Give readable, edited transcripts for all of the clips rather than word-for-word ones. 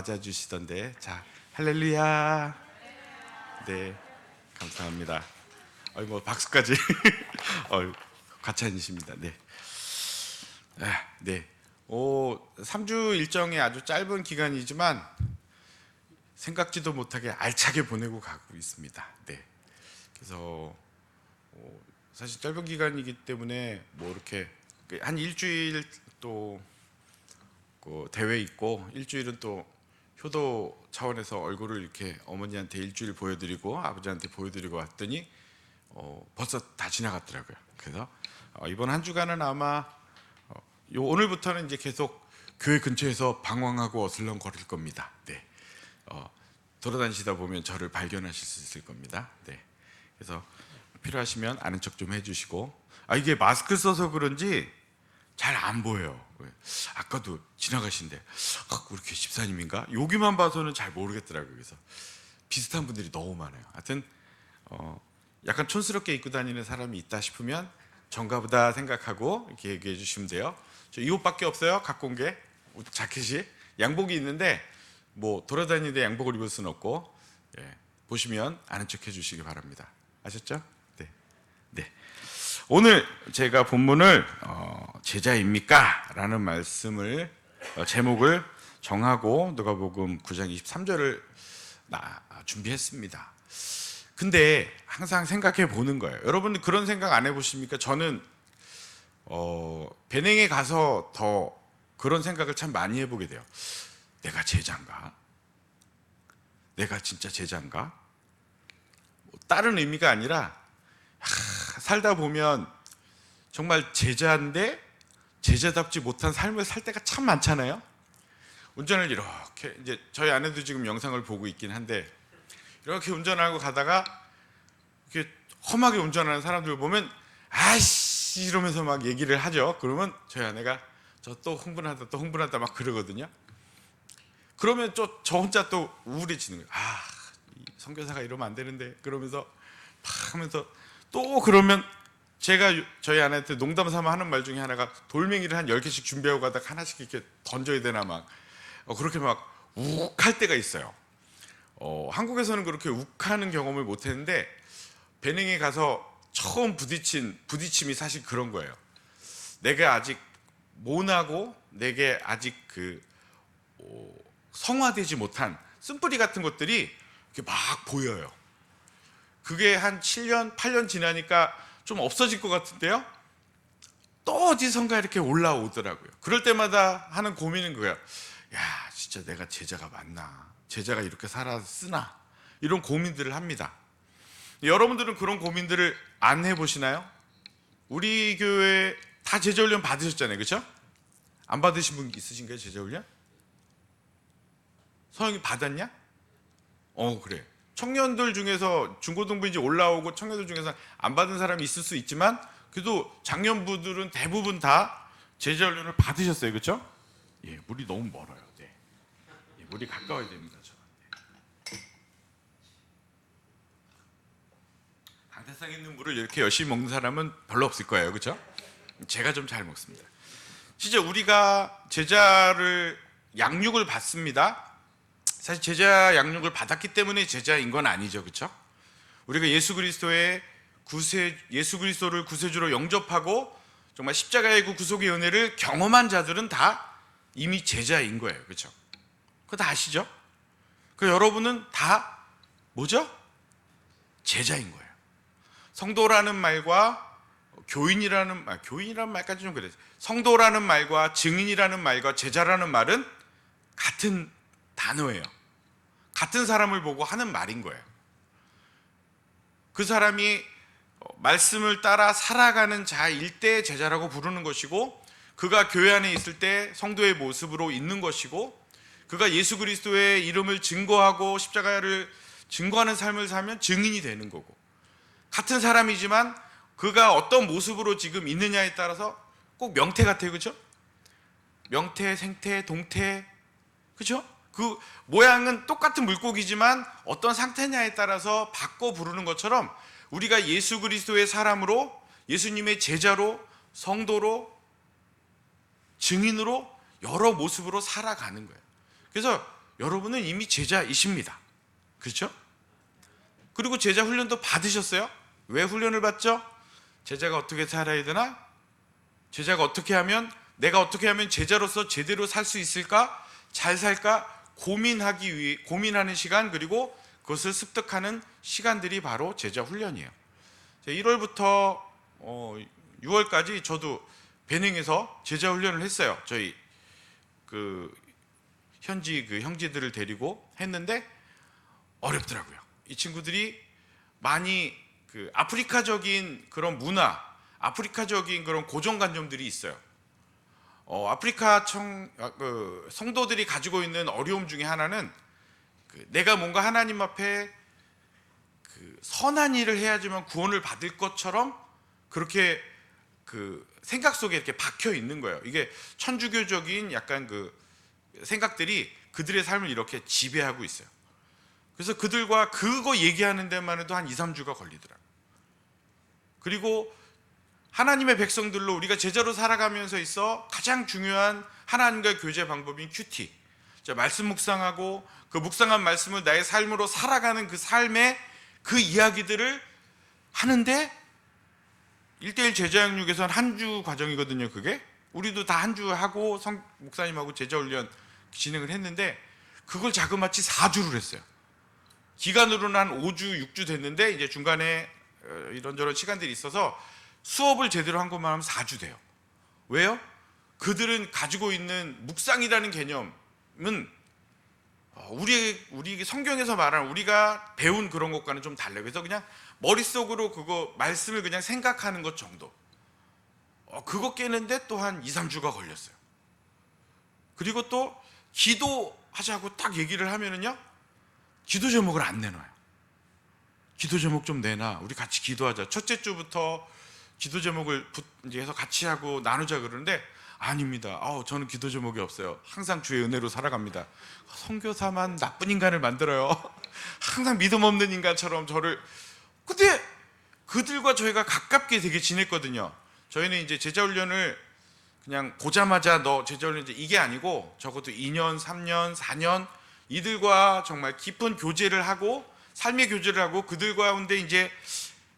맞아주시던데. 자, 할렐루야. 네, 감사합니다. 뭐 박수까지. 과찬이십니다. 네. 네. 3주 일정이 아주 짧은 기간이지만 생각지도 못하게 알차게 보내고 가고 있습니다. 네. 그래서 사실 짧은 기간이기 때문에 뭐 이렇게 한 일주일 또 대회 있고 일주일은 또 효도 차원에서 얼굴을 이렇게 어머니한테 일주일 보여드리고 아버지한테 보여드리고 왔더니 벌써 다 지나갔더라고요. 그래서 이번 한 주간은 아마 오늘부터는 이제 계속 교회 근처에서 방황하고 어슬렁거릴 겁니다. 네. 돌아다니시다 보면 저를 발견하실 수 있을 겁니다. 네. 그래서 필요하시면 아는 척 좀 해주시고, 이게 마스크 써서 그런지 잘 안 보여요. 아까도 지나가신데 우리 교 집사님인가? 여기만 봐서는 잘 모르겠더라고요. 그래서 비슷한 분들이 너무 많아요. 하여튼 약간 촌스럽게 입고 다니는 사람이 있다 싶으면 정가보다 생각하고 이렇게 얘기해 주시면 돼요. 저 이 옷밖에 없어요. 갖고 온 게 자켓이 양복이 있는데 뭐 돌아다니는데 양복을 입을 수는 없고, 보시면 아는 척 해주시기 바랍니다. 아셨죠? 네. 네. 오늘 제가 본문을 제자입니까? 라는 말씀을 제목을 정하고 누가복음 9장 23절을 준비했습니다. 근데 항상 생각해 보는 거예요. 여러분 그런 생각 안 해보십니까? 저는 베냉에 가서 더 그런 생각을 참 많이 해보게 돼요. 내가 제자인가? 내가 진짜 제자인가? 다른 의미가 아니라 살다 보면 정말 제자인데 제자답지 못한 삶을 살 때가 참 많잖아요. 운전을 이렇게, 이제 저희 아내도 지금 영상을 보고 있긴 한데, 이렇게 운전하고 가다가 이렇게 험하게 운전하는 사람들 보면 아이씨 이러면서 막 얘기를 하죠. 그러면 저희 아내가 저 또 흥분하다 막 그러거든요. 그러면 저 혼자 또 우울해지는 거예요. 이 선교사가 이러면 안 되는데, 그러면서 막 하면서 또 그러면 제가 저희 아내한테 농담 삼아 하는 말 중에 하나가, 돌멩이를 한 10개씩 준비하고 가다가 하나씩 이렇게 던져야 되나 막 그렇게 막 욱할 때가 있어요. 한국에서는 그렇게 욱하는 경험을 못 했는데 베냉에 가서 처음 부딪힘이 사실 그런 거예요. 내가 아직 모나고 내게 아직 성화되지 못한 쓴뿌리 같은 것들이 이렇게 막 보여요. 그게 한 7년, 8년 지나니까 좀 없어질 것 같은데요, 또 어디선가 이렇게 올라오더라고요. 그럴 때마다 하는 고민은 그거예요. 야, 진짜 내가 제자가 맞나? 제자가 이렇게 살았으나? 이런 고민들을 합니다. 여러분들은 그런 고민들을 안 해보시나요? 우리 교회 다 제자훈련 받으셨잖아요, 그렇죠? 안 받으신 분 있으신가요, 제자훈련? 서영이 받았냐? 그래. 청년들 중에서 중고등부 이제 올라오고 청년들 중에서 안 받은 사람이 있을 수 있지만 그래도 장년부들은 대부분 다 제자훈련을 받으셨어요, 그렇죠? 물이 너무 멀어요. 네. 물이 가까워야 됩니다. 강태상 있는 물을 이렇게 열심히 먹는 사람은 별로 없을 거예요, 그렇죠? 제가 좀 잘 먹습니다. 진짜 우리가 제자를 양육을 받습니다. 사실 제자 양육을 받았기 때문에 제자인 건 아니죠, 그렇죠? 우리가 예수 그리스도를 구세주로 영접하고 정말 십자가의 그 구속의 은혜를 경험한 자들은 다 이미 제자인 거예요, 그렇죠? 그거 다 아시죠? 그 여러분은 다 뭐죠? 제자인 거예요. 성도라는 말과 교인이라는 말까지 좀 그래요. 성도라는 말과 증인이라는 말과 제자라는 말은 같은 단어예요. 같은 사람을 보고 하는 말인 거예요. 그 사람이 말씀을 따라 살아가는 자일 때 제자라고 부르는 것이고, 그가 교회 안에 있을 때 성도의 모습으로 있는 것이고, 그가 예수 그리스도의 이름을 증거하고 십자가를 증거하는 삶을 살면 증인이 되는 거고, 같은 사람이지만 그가 어떤 모습으로 지금 있느냐에 따라서 꼭 명태 같아요, 그렇죠? 명태, 생태, 동태, 그렇죠? 그 모양은 똑같은 물고기지만 어떤 상태냐에 따라서 바꿔 부르는 것처럼 우리가 예수 그리스도의 사람으로, 예수님의 제자로, 성도로, 증인으로 여러 모습으로 살아가는 거예요. 그래서 여러분은 이미 제자이십니다. 그렇죠? 그리고 제자 훈련도 받으셨어요. 왜 훈련을 받죠? 제자가 어떻게 살아야 되나? 제자가 어떻게 하면, 내가 어떻게 하면 제자로서 제대로 살 수 있을까? 잘 살까? 고민하는 시간, 그리고 그것을 습득하는 시간들이 바로 제자 훈련이에요. 1월부터 6월까지 저도 배낭에서 제자 훈련을 했어요. 저희 현지 형제들을 데리고 했는데 어렵더라고요. 이 친구들이 많이 아프리카적인 그런 문화, 아프리카적인 그런 고정관념들이 있어요. 아프리카 성도들이 가지고 있는 어려움 중에 하나는 내가 뭔가 하나님 앞에 선한 일을 해야지만 구원을 받을 것처럼 그렇게 생각 속에 이렇게 박혀 있는 거예요. 이게 천주교적인 약간 생각들이 그들의 삶을 이렇게 지배하고 있어요. 그래서 그들과 그거 얘기하는 데만 해도 한 2, 3주가 걸리더라고요. 그리고 하나님의 백성들로 우리가 제자로 살아가면서 있어 가장 중요한 하나님과의 교제 방법인 큐티. 말씀 묵상하고 그 묵상한 말씀을 나의 삶으로 살아가는 그 삶의 그 이야기들을 하는데 1:1 제자양육에서는 한 주 과정이거든요. 그게 우리도 다 한 주 하고 목사님하고 제자훈련 진행을 했는데 그걸 자그마치 4주를 했어요. 기간으로는 한 5주, 6주 됐는데 이제 중간에 이런저런 시간들이 있어서 수업을 제대로 한 것만 하면 4주 돼요. 왜요? 그들은 가지고 있는 묵상이라는 개념은 우리 성경에서 말하는 우리가 배운 그런 것과는 좀 달라요. 그래서 그냥 머릿속으로 그거 말씀을 그냥 생각하는 것 정도. 그거 깨는데 또 한 2, 3주가 걸렸어요. 그리고 또 기도하자고 딱 얘기를 하면은요, 기도 제목을 안 내놔요. 기도 제목 좀 내놔. 우리 같이 기도하자. 첫째 주부터 기도 제목을 이제 해서 같이 하고 나누자 그러는데 아닙니다. 저는 기도 제목이 없어요. 항상 주의 은혜로 살아갑니다. 선교사만 나쁜 인간을 만들어요. 항상 믿음 없는 인간처럼 저를. 근데 그들과 저희가 가깝게 되게 지냈거든요. 저희는 이제 제자훈련을 그냥 보자마자 너 제자훈련 이게 아니고 적어도 2년, 3년, 4년 이들과 정말 깊은 교제를 하고 삶의 교제를 하고 그들 가운데 이제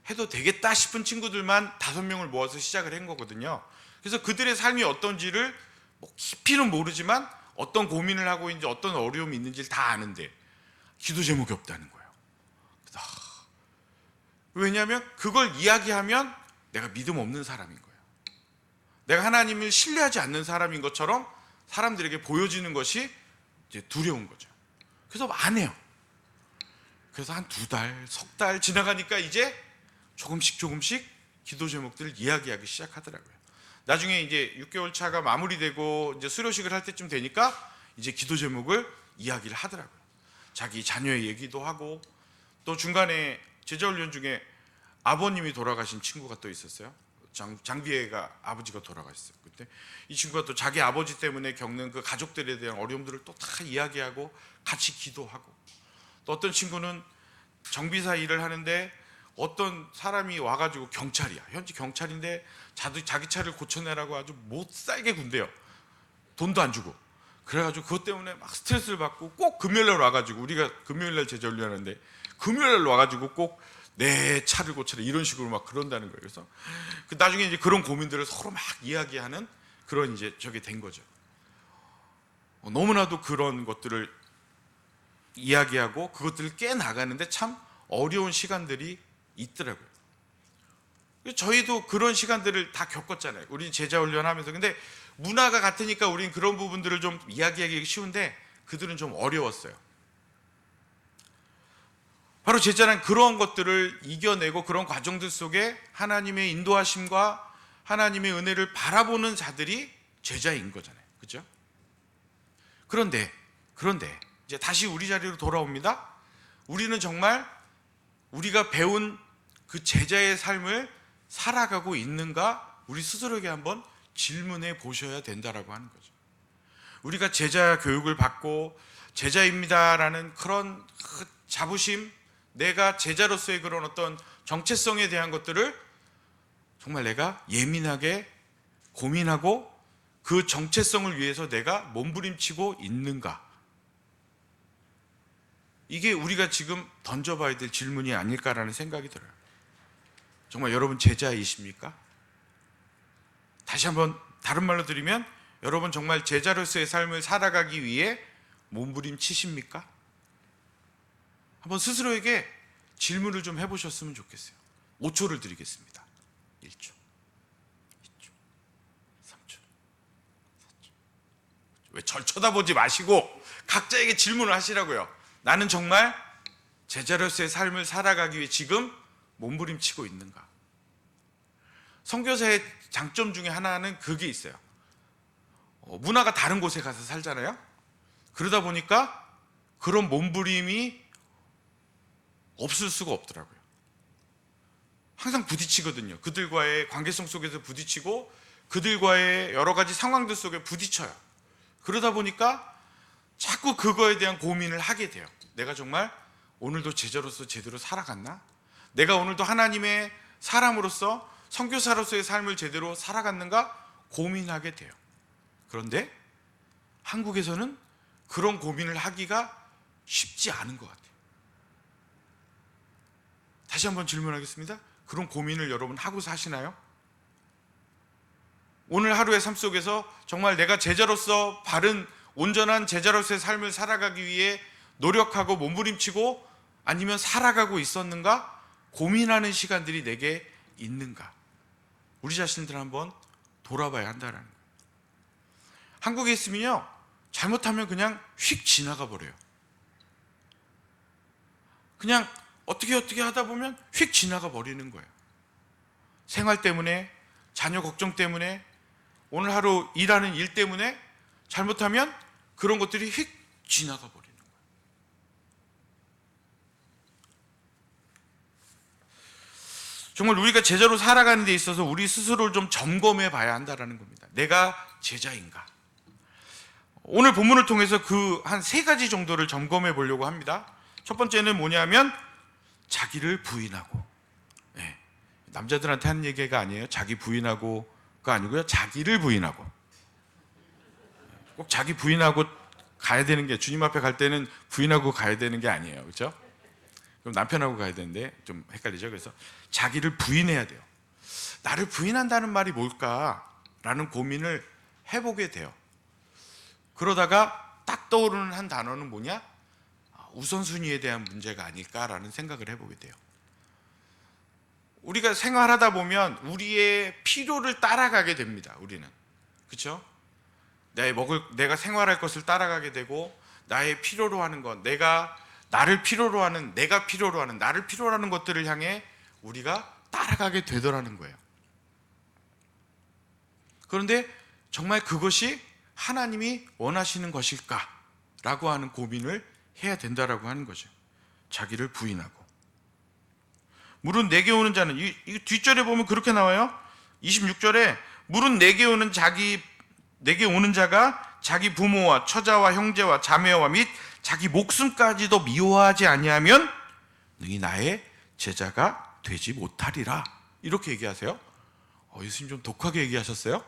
해도 되겠다 싶은 친구들만 5명을 모아서 시작을 한 거거든요. 그래서 그들의 삶이 어떤지를 깊이는 모르지만 어떤 고민을 하고 있는지 어떤 어려움이 있는지를 다 아는데 기도 제목이 없다는 거예요. 왜냐하면 그걸 이야기하면 내가 믿음 없는 사람인 거예요. 내가 하나님을 신뢰하지 않는 사람인 것처럼 사람들에게 보여지는 것이 이제 두려운 거죠. 그래서 안 해요. 그래서 한 2달, 석 달 지나가니까 이제 조금씩 기도 제목들을 이야기하기 시작하더라고요. 나중에 이제 6개월 차가 마무리되고 이제 수료식을 할 때쯤 되니까 이제 기도 제목을 이야기를 하더라고요. 자기 자녀의 얘기도 하고 또 중간에 제자훈련 중에 아버님이 돌아가신 친구가 또 있었어요. 장비애가 아버지가 돌아가셨어요. 그때 이 친구가 또 자기 아버지 때문에 겪는 그 가족들에 대한 어려움들을 또 다 이야기하고 같이 기도하고 또 어떤 친구는 정비사 일을 하는데 어떤 사람이 와가지고 경찰이야. 현지 경찰인데 자기 차를 고쳐내라고 아주 못 살게 군대요. 돈도 안 주고. 그래가지고 그것 때문에 막 스트레스를 받고 꼭 금요일날 와가지고 우리가 금요일날 제자훈련 하는데 금요일날 와가지고 꼭 내 차를 고쳐라 이런 식으로 막 그런다는 거예요. 그래서 나중에 이제 그런 고민들을 서로 막 이야기하는 그런 이제 저게 된 거죠. 너무나도 그런 것들을 이야기하고 그것들을 깨 나가는데 참 어려운 시간들이 있더라고요. 저희도 그런 시간들을 다 겪었잖아요. 우리 제자훈련 하면서. 근데 문화가 같으니까 우리는 그런 부분들을 좀 이야기하기 쉬운데 그들은 좀 어려웠어요. 바로 제자는 그런 것들을 이겨내고 그런 과정들 속에 하나님의 인도하심과 하나님의 은혜를 바라보는 자들이 제자인 거잖아요. 그렇죠? 그런데 이제 다시 우리 자리로 돌아옵니다. 우리는 정말 우리가 배운 그 제자의 삶을 살아가고 있는가 우리 스스로에게 한번 질문해 보셔야 된다라고 하는 거죠. 우리가 제자 교육을 받고 제자입니다라는 그런 자부심, 내가 제자로서의 그런 어떤 정체성에 대한 것들을 정말 내가 예민하게 고민하고 그 정체성을 위해서 내가 몸부림치고 있는가? 이게 우리가 지금 던져봐야 될 질문이 아닐까라는 생각이 들어요. 정말 여러분 제자이십니까? 다시 한번 다른 말로 드리면 여러분 정말 제자로서의 삶을 살아가기 위해 몸부림치십니까? 한번 스스로에게 질문을 좀 해보셨으면 좋겠어요. 5초를 드리겠습니다. 1초, 2초, 3초, 4초. 왜 절 쳐다보지 마시고 각자에게 질문을 하시라고요. 나는 정말 제자로서의 삶을 살아가기 위해 지금 몸부림치고 있는가? 선교사의 장점 중에 하나는 그게 있어요. 문화가 다른 곳에 가서 살잖아요. 그러다 보니까 그런 몸부림이 없을 수가 없더라고요. 항상 부딪히거든요. 그들과의 관계성 속에서 부딪히고 그들과의 여러 가지 상황들 속에 부딪혀요. 그러다 보니까 자꾸 그거에 대한 고민을 하게 돼요. 내가 정말 오늘도 제자로서 제대로 살아갔나? 내가 오늘도 하나님의 사람으로서 선교사로서의 삶을 제대로 살아갔는가? 고민하게 돼요. 그런데 한국에서는 그런 고민을 하기가 쉽지 않은 것 같아요. 다시 한번 질문하겠습니다. 그런 고민을 여러분 하고 사시나요? 오늘 하루의 삶 속에서 정말 내가 제자로서 바른 온전한 제자로서의 삶을 살아가기 위해 노력하고 몸부림치고 아니면 살아가고 있었는가? 고민하는 시간들이 내게 있는가? 우리 자신들 한번 돌아봐야 한다는 거예요. 한국에 있으면요, 잘못하면 그냥 휙 지나가 버려요. 그냥 어떻게 하다 보면 휙 지나가 버리는 거예요. 생활 때문에, 자녀 걱정 때문에, 오늘 하루 일하는 일 때문에 잘못하면 그런 것들이 휙 지나가 버리는 거예요. 정말 우리가 제자로 살아가는 데 있어서 우리 스스로를 좀 점검해 봐야 한다는 겁니다. 내가 제자인가? 오늘 본문을 통해서 그 한 3가지 정도를 점검해 보려고 합니다. 첫 번째는 뭐냐면 자기를 부인하고, 네, 남자들한테 하는 얘기가 아니에요. 자기 부인하고가 아니고요, 자기를 부인하고. 꼭 자기 부인하고 가야 되는 게, 주님 앞에 갈 때는 부인하고 가야 되는 게 아니에요. 그렇죠? 그럼 남편하고 가야 되는데 좀 헷갈리죠. 그래서 자기를 부인해야 돼요. 나를 부인한다는 말이 뭘까라는 고민을 해보게 돼요. 그러다가 딱 떠오르는 한 단어는 뭐냐? 우선순위에 대한 문제가 아닐까라는 생각을 해보게 돼요. 우리가 생활하다 보면 우리의 필요를 따라가게 됩니다. 우리는, 그렇죠? 내가 생활할 것을 따라가게 되고, 나의 필요로 하는 것, 나를 필요로 하는, 내가 필요로 하는, 나를 필요로 하는 것들을 향해 우리가 따라가게 되더라는 거예요. 그런데 정말 그것이 하나님이 원하시는 것일까라고 하는 고민을 해야 된다라고 하는 거죠. 자기를 부인하고. 물은 내게 오는 자는, 이 뒷절에 보면 그렇게 나와요. 26절에 물은 내게 오는 자가 자기 부모와 처자와 형제와 자매와 및 자기 목숨까지도 미워하지 아니하면 능히 나의 제자가 되지 못하리라. 이렇게 얘기하세요. 예수님 좀 독하게 얘기하셨어요?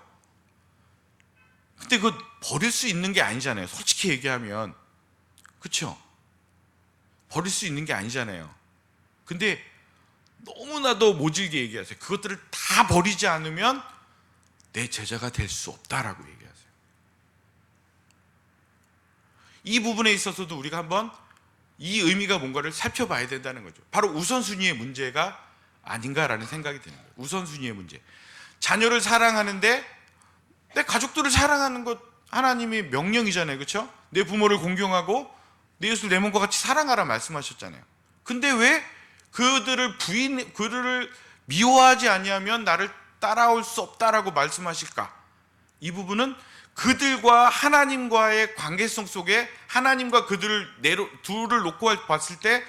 근데 그거 버릴 수 있는 게 아니잖아요. 솔직히 얘기하면. 그렇죠? 버릴 수 있는 게 아니잖아요. 근데 너무나도 모질게 얘기하세요. 그것들을 다 버리지 않으면 내 제자가 될 수 없다라고 얘기하세요. 이 부분에 있어서도 우리가 한번 이 의미가 뭔가를 살펴봐야 된다는 거죠. 바로 우선순위의 문제가 아닌가라는 생각이 드는 거예요. 우선순위의 문제. 자녀를 사랑하는데 내 가족들을 사랑하는 것 하나님의 명령이잖아요. 그렇죠? 내 부모를 공경하고 내 이웃을 내 몸과 같이 사랑하라 말씀하셨잖아요. 근데 왜 그들을 미워하지 아니하면 나를 따라올 수 없다라고 말씀하실까? 이 부분은 그들과 하나님과의 관계성 속에 하나님과 그들을 둘을 놓고 봤을 때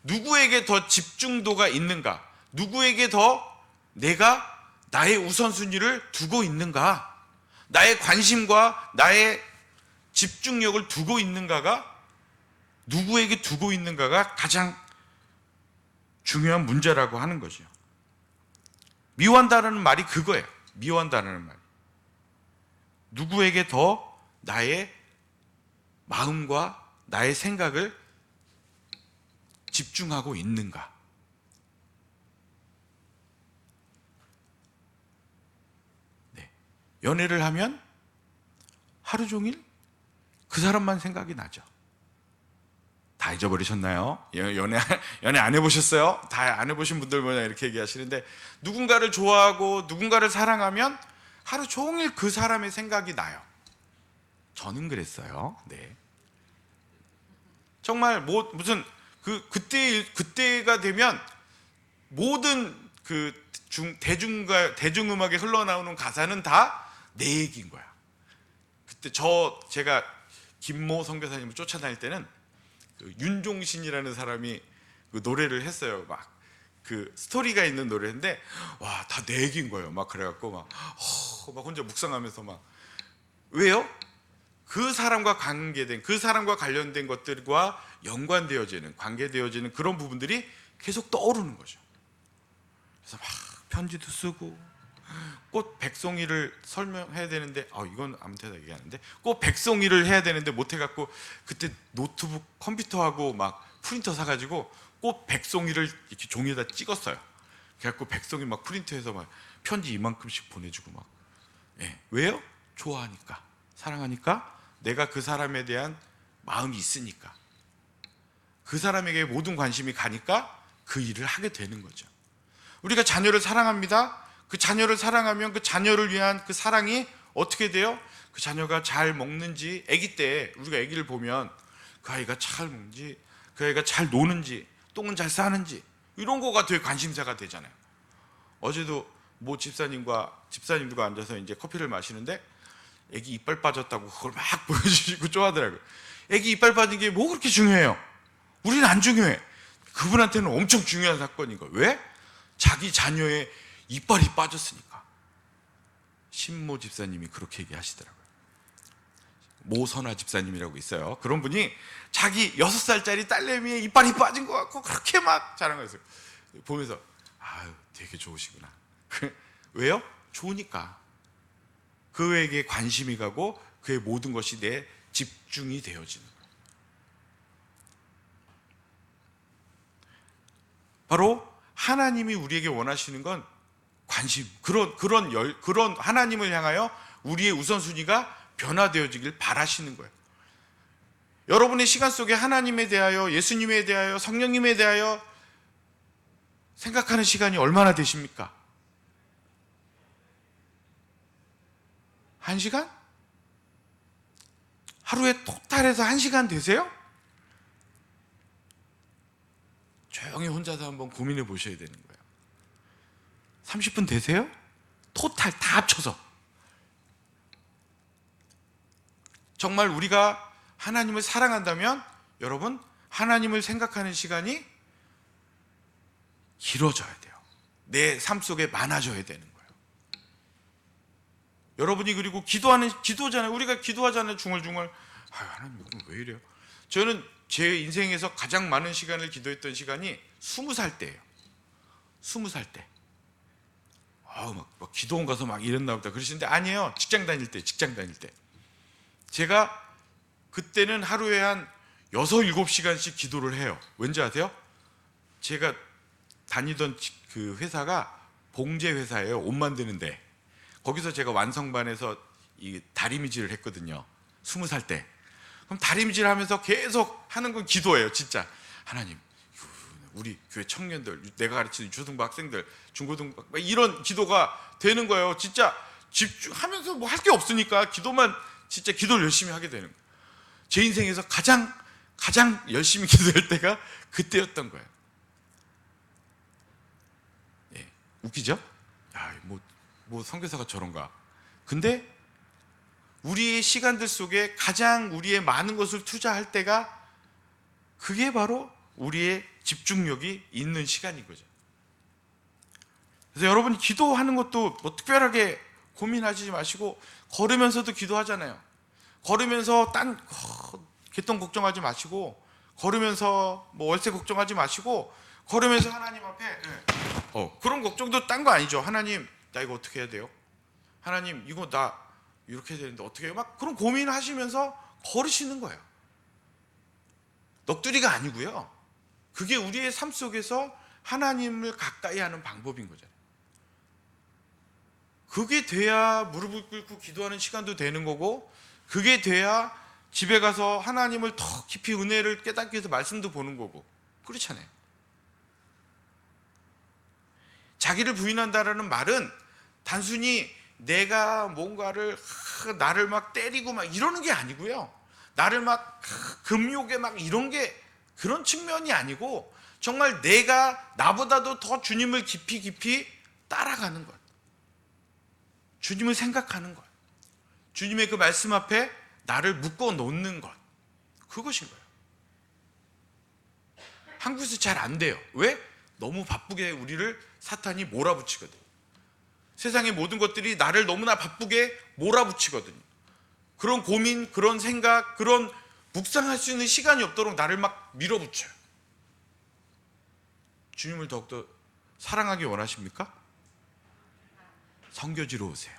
누구에게 더 집중도가 있는가? 누구에게 더 내가 나의 우선순위를 두고 있는가? 나의 관심과 나의 집중력을 두고 있는가가, 누구에게 두고 있는가가 가장 중요한 문제라고 하는 거죠. 미워한다는 말이 그거예요. 미워한다는 말. 누구에게 더 나의 마음과 나의 생각을 집중하고 있는가? 네. 연애를 하면 하루 종일 그 사람만 생각이 나죠. 다 잊어버리셨나요? 연애 안 해보셨어요? 다 안 해보신 분들 뭐냐 이렇게 얘기하시는데, 누군가를 좋아하고 누군가를 사랑하면 하루 종일 그 사람의 생각이 나요. 저는 그랬어요. 네. 정말 무슨 그때가 되면 모든 그 대중음악에 흘러나오는 가사는 다 내 얘기인 거야. 그때 제가 김모 선교사님을 쫓아다닐 때는 그 윤종신이라는 사람이 그 노래를 했어요. 막 그 스토리가 있는 노래인데, 와, 다 내 얘기인 거예요. 막 그래갖고 막 혼자 묵상하면서 막, 왜요? 그 사람과 관련된 것들과 연관되어지는, 관계되어지는 그런 부분들이 계속 떠오르는 거죠. 그래서 막 편지도 쓰고, 꽃 백송이를 설명해야 되는데, 이건 아무튼 얘기하는데, 꽃 백송이를 해야 되는데 못 해갖고, 그때 노트북 컴퓨터하고 막 프린터 사가지고 꽃 백송이를 이렇게 종이에다 찍었어요. 그래갖고 백송이 막 프린트해서 막 편지 이만큼씩 보내주고 막. 예. 왜요? 좋아하니까, 사랑하니까, 내가 그 사람에 대한 마음이 있으니까, 그 사람에게 모든 관심이 가니까 그 일을 하게 되는 거죠. 우리가 자녀를 사랑합니다. 그 자녀를 사랑하면 그 자녀를 위한 그 사랑이 어떻게 돼요? 그 자녀가 잘 먹는지, 아기 때 우리가 아기를 보면 그 아이가 잘 먹는지, 그 아이가 잘 노는지, 똥은 잘 싸는지, 이런 거가 되게 관심사가 되잖아요. 어제도 모 집사님들과 앉아서 이제 커피를 마시는데, 아기 이빨 빠졌다고 그걸 막 보여주시고 좋아하더라고요. 아기 이빨 빠진 게 뭐 그렇게 중요해요? 우리는 안 중요해. 그분한테는 엄청 중요한 사건인 거예요. 왜? 자기 자녀의 이빨이 빠졌으니까. 신모 집사님이 그렇게 얘기하시더라고요. 모선화 집사님이라고 있어요. 그런 분이 자기 6살짜리 딸내미의 이빨이 빠진 것 같고 그렇게 막 자랑했어요. 보면서 아유, 되게 좋으시구나. 왜요? 좋으니까. 그에게 관심이 가고 그의 모든 것이 내 집중이 되어지는 거예요. 바로 하나님이 우리에게 원하시는 건 관심, 그런 하나님을 향하여 우리의 우선순위가 변화되어지길 바라시는 거예요. 여러분의 시간 속에 하나님에 대하여, 예수님에 대하여, 성령님에 대하여 생각하는 시간이 얼마나 되십니까? 1시간? 하루에 토탈해서 1시간 되세요? 조용히 혼자서 한번 고민해 보셔야 되는 거예요. 30분 되세요? 토탈 다 합쳐서. 정말 우리가 하나님을 사랑한다면 여러분, 하나님을 생각하는 시간이 길어져야 돼요. 내 삶 속에 많아져야 되는 거예요. 여러분이 그리고 기도잖아요. 우리가 기도하잖아요. 중얼중얼. 하나님 이건 왜 이래요? 저는 제 인생에서 가장 많은 시간을 기도했던 시간이 20살 때예요. 20살 때. 막 기도원 가서 막 이랬나 보다 그러시는데, 아니에요. 직장 다닐 때. 제가 그때는 하루에 한 6, 7시간씩 기도를 해요. 왠지 아세요? 제가 다니던 그 회사가 봉제 회사예요. 옷 만드는데. 거기서 제가 완성반에서 이 다리미질을 했거든요. 20살 때. 그럼 다리미질 하면서 계속 하는 건 기도예요. 진짜. 하나님, 우리 교회 청년들, 내가 가르치는 초등부 학생들, 중고등부, 이런 기도가 되는 거예요. 진짜 집중하면서 뭐 할 게 없으니까 진짜 기도를 열심히 하게 되는 거예요. 제 인생에서 가장 열심히 기도할 때가 그때였던 거예요. 예, 웃기죠? 뭐 선교사가 저런가. 근데 우리의 시간들 속에 가장 우리의 많은 것을 투자할 때가, 그게 바로 우리의 집중력이 있는 시간인 거죠. 그래서 여러분이 기도하는 것도 뭐 특별하게 고민하지 마시고, 걸으면서도 기도하잖아요. 걸으면서 개똥 걱정하지 마시고, 걸으면서 뭐 월세 걱정하지 마시고, 걸으면서 하나님 앞에 그런 걱정도 딴 거 아니죠. 하나님, 나 이거 어떻게 해야 돼요? 하나님, 이거 나 이렇게 해야 되는데 어떻게 해요? 막 그런 고민을 하시면서 걸으시는 거예요. 넋두리가 아니고요. 그게 우리의 삶 속에서 하나님을 가까이 하는 방법인 거잖아요. 그게 돼야 무릎을 꿇고 기도하는 시간도 되는 거고, 그게 돼야 집에 가서 하나님을 더 깊이 은혜를 깨닫기 위해서 말씀도 보는 거고, 그렇잖아요. 자기를 부인한다라는 말은 단순히 내가 뭔가를 나를 막 때리고 막 이러는 게 아니고요, 나를 막 금욕에 막 이런 게 그런 측면이 아니고, 정말 내가 나보다도 더 주님을 깊이 따라가는 것, 주님을 생각하는 것, 주님의 그 말씀 앞에 나를 묶어 놓는 것, 그것인 거예요. 한국에서 잘 안 돼요. 왜? 너무 바쁘게 우리를 사탄이 몰아붙이거든요. 세상의 모든 것들이 나를 너무나 바쁘게 몰아붙이거든요. 그런 고민, 그런 생각, 그런 묵상할 수 있는 시간이 없도록 나를 막 밀어붙여요. 주님을 더욱더 사랑하기 원하십니까? 선교지로 오세요.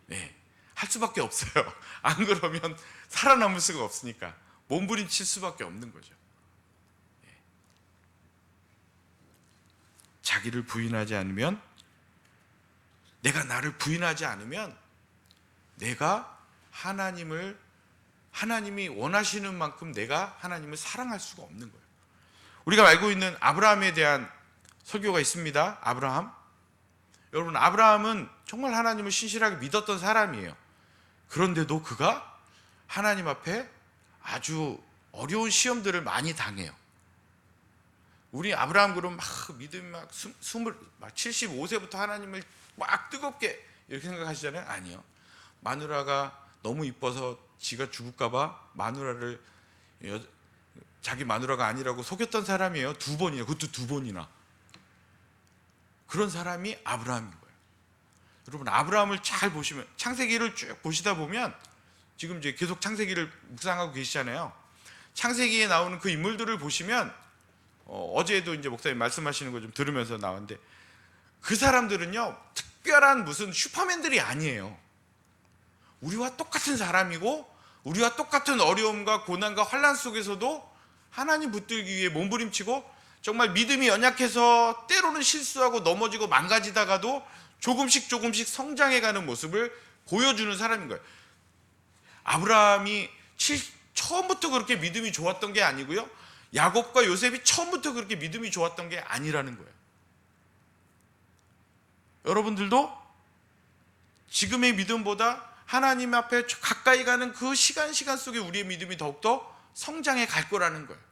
네, 할 수밖에 없어요. 안 그러면 살아남을 수가 없으니까 몸부림칠 수밖에 없는 거죠. 네. 자기를 부인하지 않으면, 내가 나를 부인하지 않으면 내가 하나님이 원하시는 만큼 내가 하나님을 사랑할 수가 없는 거예요. 우리가 알고 있는 아브라함에 대한 설교가 있습니다. 아브라함. 여러분, 아브라함은 정말 하나님을 신실하게 믿었던 사람이에요. 그런데도 그가 하나님 앞에 아주 어려운 시험들을 많이 당해요. 우리 아브라함 그럼 막 믿음이 막 75세부터 하나님을 막 뜨겁게 이렇게 생각하시잖아요. 아니요. 마누라가 너무 이뻐서 지가 죽을까봐 마누라를, 자기 마누라가 아니라고 속였던 사람이에요. 2번이나, 그것도 2번이나. 그런 사람이 아브라함인 거예요. 여러분, 아브라함을 잘 보시면, 창세기를 쭉 보시다 보면, 지금 이제 계속 창세기를 묵상하고 계시잖아요. 창세기에 나오는 그 인물들을 보시면, 어제도 이제 목사님 말씀하시는 거 좀 들으면서 나왔는데, 그 사람들은요, 특별한 무슨 슈퍼맨들이 아니에요. 우리와 똑같은 사람이고, 우리와 똑같은 어려움과 고난과 환난 속에서도 하나님 붙들기 위해 몸부림치고, 정말 믿음이 연약해서 때로는 실수하고 넘어지고 망가지다가도 조금씩 성장해가는 모습을 보여주는 사람인 거예요. 아브라함이 처음부터 그렇게 믿음이 좋았던 게 아니고요, 야곱과 요셉이 처음부터 그렇게 믿음이 좋았던 게 아니라는 거예요. 여러분들도 지금의 믿음보다 하나님 앞에 가까이 가는 그 시간 속에 우리의 믿음이 더욱더 성장해 갈 거라는 거예요.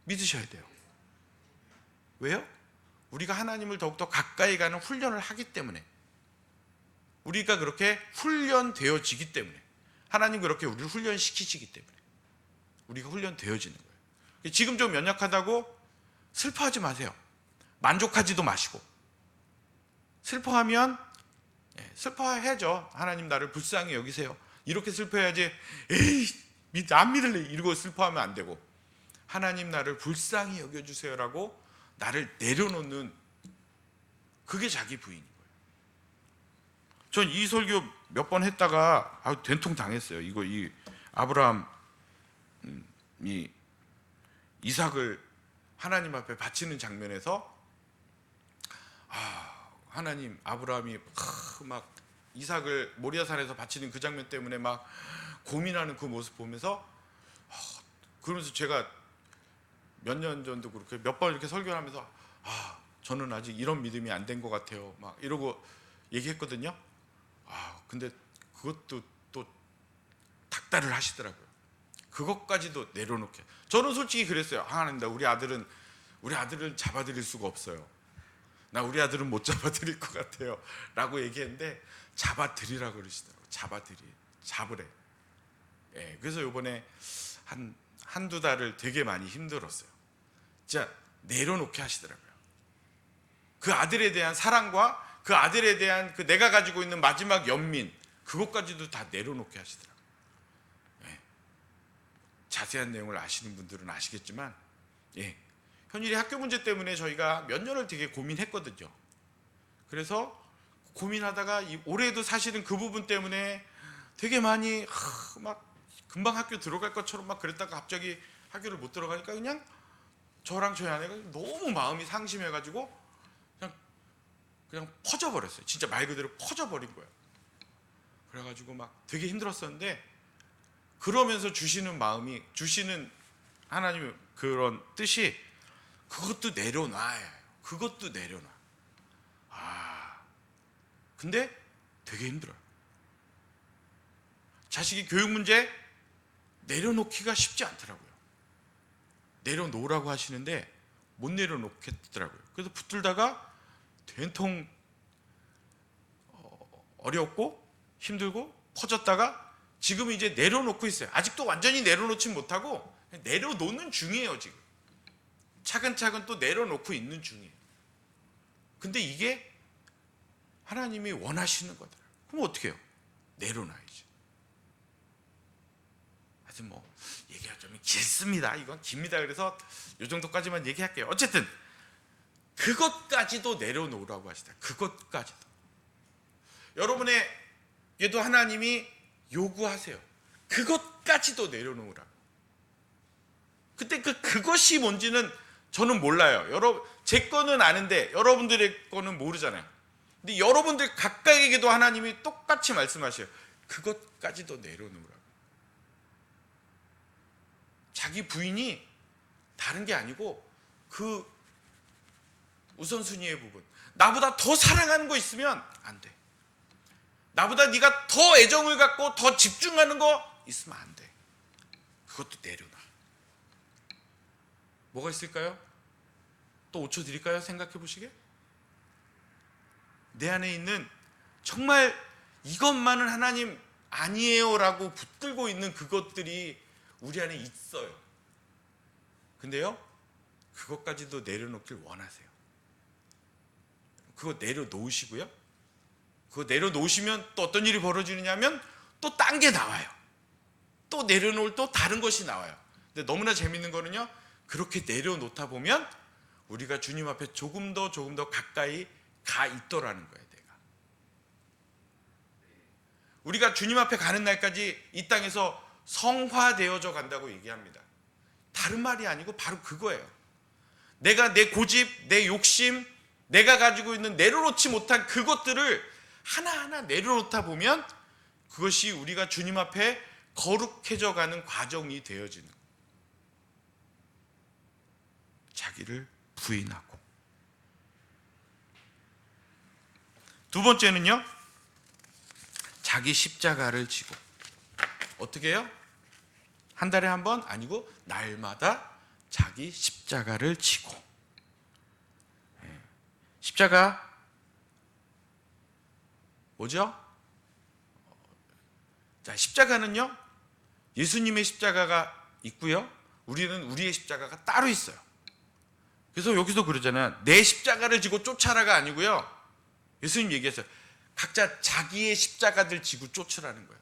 믿으셔야 돼요. 왜요? 우리가 하나님을 더욱더 가까이 가는 훈련을 하기 때문에, 우리가 그렇게 훈련되어지기 때문에, 하나님 그렇게 우리를 훈련시키시기 때문에 우리가 훈련되어지는 거예요. 지금 좀 연약하다고 슬퍼하지 마세요. 만족하지도 마시고. 슬퍼하면 슬퍼해야죠. 하나님 나를 불쌍히 여기세요. 이렇게 슬퍼해야지, 에이 안 믿을래 이러고 슬퍼하면 안 되고, 하나님 나를 불쌍히 여겨주세요라고 나를 내려놓는, 그게 자기 부인인 거예요. 전 이 설교 몇 번 했다가 된통 당했어요. 이 아브라함이 이삭을 하나님 앞에 바치는 장면에서, 하나님, 아브라함이 막 이삭을 모리아산에서 바치는 그 장면 때문에 막 고민하는 그 모습 보면서, 그러면서 제가 몇 년 전도 그렇게 몇 번 이렇게 설교를 하면서, 저는 아직 이런 믿음이 안 된 것 같아요, 막 이러고 얘기했거든요. 근데 그것도 또 닥달을 하시더라고요. 그것까지도 내려놓게. 저는 솔직히 그랬어요. 하나님, 우리 아들은 잡아드릴 수가 없어요. 나 우리 아들은 못 잡아드릴 것 같아요 라고 얘기했는데, 잡아드리라고 그러시더라고요. 잡으래. 그래서 이번에 한두 달을 되게 많이 힘들었어요. 진짜 내려놓게 하시더라고요. 그 아들에 대한 사랑과 그 아들에 대한 그 내가 가지고 있는 마지막 연민, 그것까지도 다 내려놓게 하시더라고요. 자세한 내용을 아시는 분들은 아시겠지만, 현일이 학교 문제 때문에 저희가 몇 년을 되게 고민했거든요. 그래서 고민하다가 올해도 사실은 그 부분 때문에 되게 많이 막 금방 학교 들어갈 것처럼 막 그랬다가 갑자기 학교를 못 들어가니까 그냥 저랑 저희 아내가 너무 마음이 상심해가지고 그냥 퍼져버렸어요. 진짜 말 그대로 퍼져버린 거예요. 그래가지고 막 되게 힘들었었는데, 그러면서 주시는 마음이, 주시는 하나님의 그런 뜻이 그것도 내려놔야, 그것도 내려놔. 근데 되게 힘들어요. 자식이 교육 문제 내려놓기가 쉽지 않더라고요. 내려놓으라고 하시는데 못 내려놓겠더라고요. 그래서 붙들다가 된통 어렵고 힘들고 퍼졌다가 지금 이제 내려놓고 있어요. 아직도 완전히 내려놓지 못하고 내려놓는 중이에요. 지금 차근차근 또 내려놓고 있는 중이에요. 근데 이게 하나님이 원하시는 거더라고요. 그럼 어떻게 해요? 내려놔야지. 하여튼 뭐 얘기가 좀 길습니다. 이건 깁니다. 그래서 이 정도까지만 얘기할게요. 어쨌든 그것까지도 내려놓으라고 하시다. 그것까지도. 여러분에게도 하나님이 요구하세요. 그것까지도 내려놓으라고. 그때 그것이 뭔지는 저는 몰라요. 제 거는 아는데 여러분들의 거는 모르잖아요. 근데 여러분들 각각에게도 하나님이 똑같이 말씀하셔요. 그것까지도 내려놓으라고. 자기 부인이 다른 게 아니고 그 우선순위의 부분. 나보다 더 사랑하는 거 있으면 안 돼. 나보다 네가 더 애정을 갖고 더 집중하는 거 있으면 안 돼. 그것도 내려놔. 뭐가 있을까요? 또 5초 드릴까요? 생각해 보시게. 내 안에 있는 정말 이것만은 하나님 아니에요 라고 붙들고 있는 그것들이 우리 안에 있어요. 근데요, 그것까지도 내려놓길 원하세요. 그거 내려놓으시고요, 그거 내려놓으시면 또 어떤 일이 벌어지느냐면 또 딴 게 나와요. 또 내려놓을 또 다른 것이 나와요. 근데 너무나 재밌는 거는요, 그렇게 내려놓다 보면 우리가 주님 앞에 조금 더 가까이 가 있더라는 거예요. 우리가 주님 앞에 가는 날까지 이 땅에서 성화되어져 간다고 얘기합니다. 다른 말이 아니고 바로 그거예요. 내가 내 고집, 내 욕심, 내가 가지고 있는 내려놓지 못한 그것들을 하나하나 내려놓다 보면 그것이 우리가 주님 앞에 거룩해져 가는 과정이 되어지는 거예요. 자기를 부인하고. 두 번째는요, 자기 십자가를 지고. 어떻게 해요? 한 달에 한 번 아니고 날마다 자기 십자가를 지고. 십자가 뭐죠? 자, 십자가는요, 예수님의 십자가가 있고요, 우리는 우리의 십자가가 따로 있어요. 그래서 여기서 그러잖아요. 내 십자가를 지고 쫓아라가 아니고요, 예수님 얘기했어요. 각자 자기의 십자가들 지고 쫓으라는 거예요.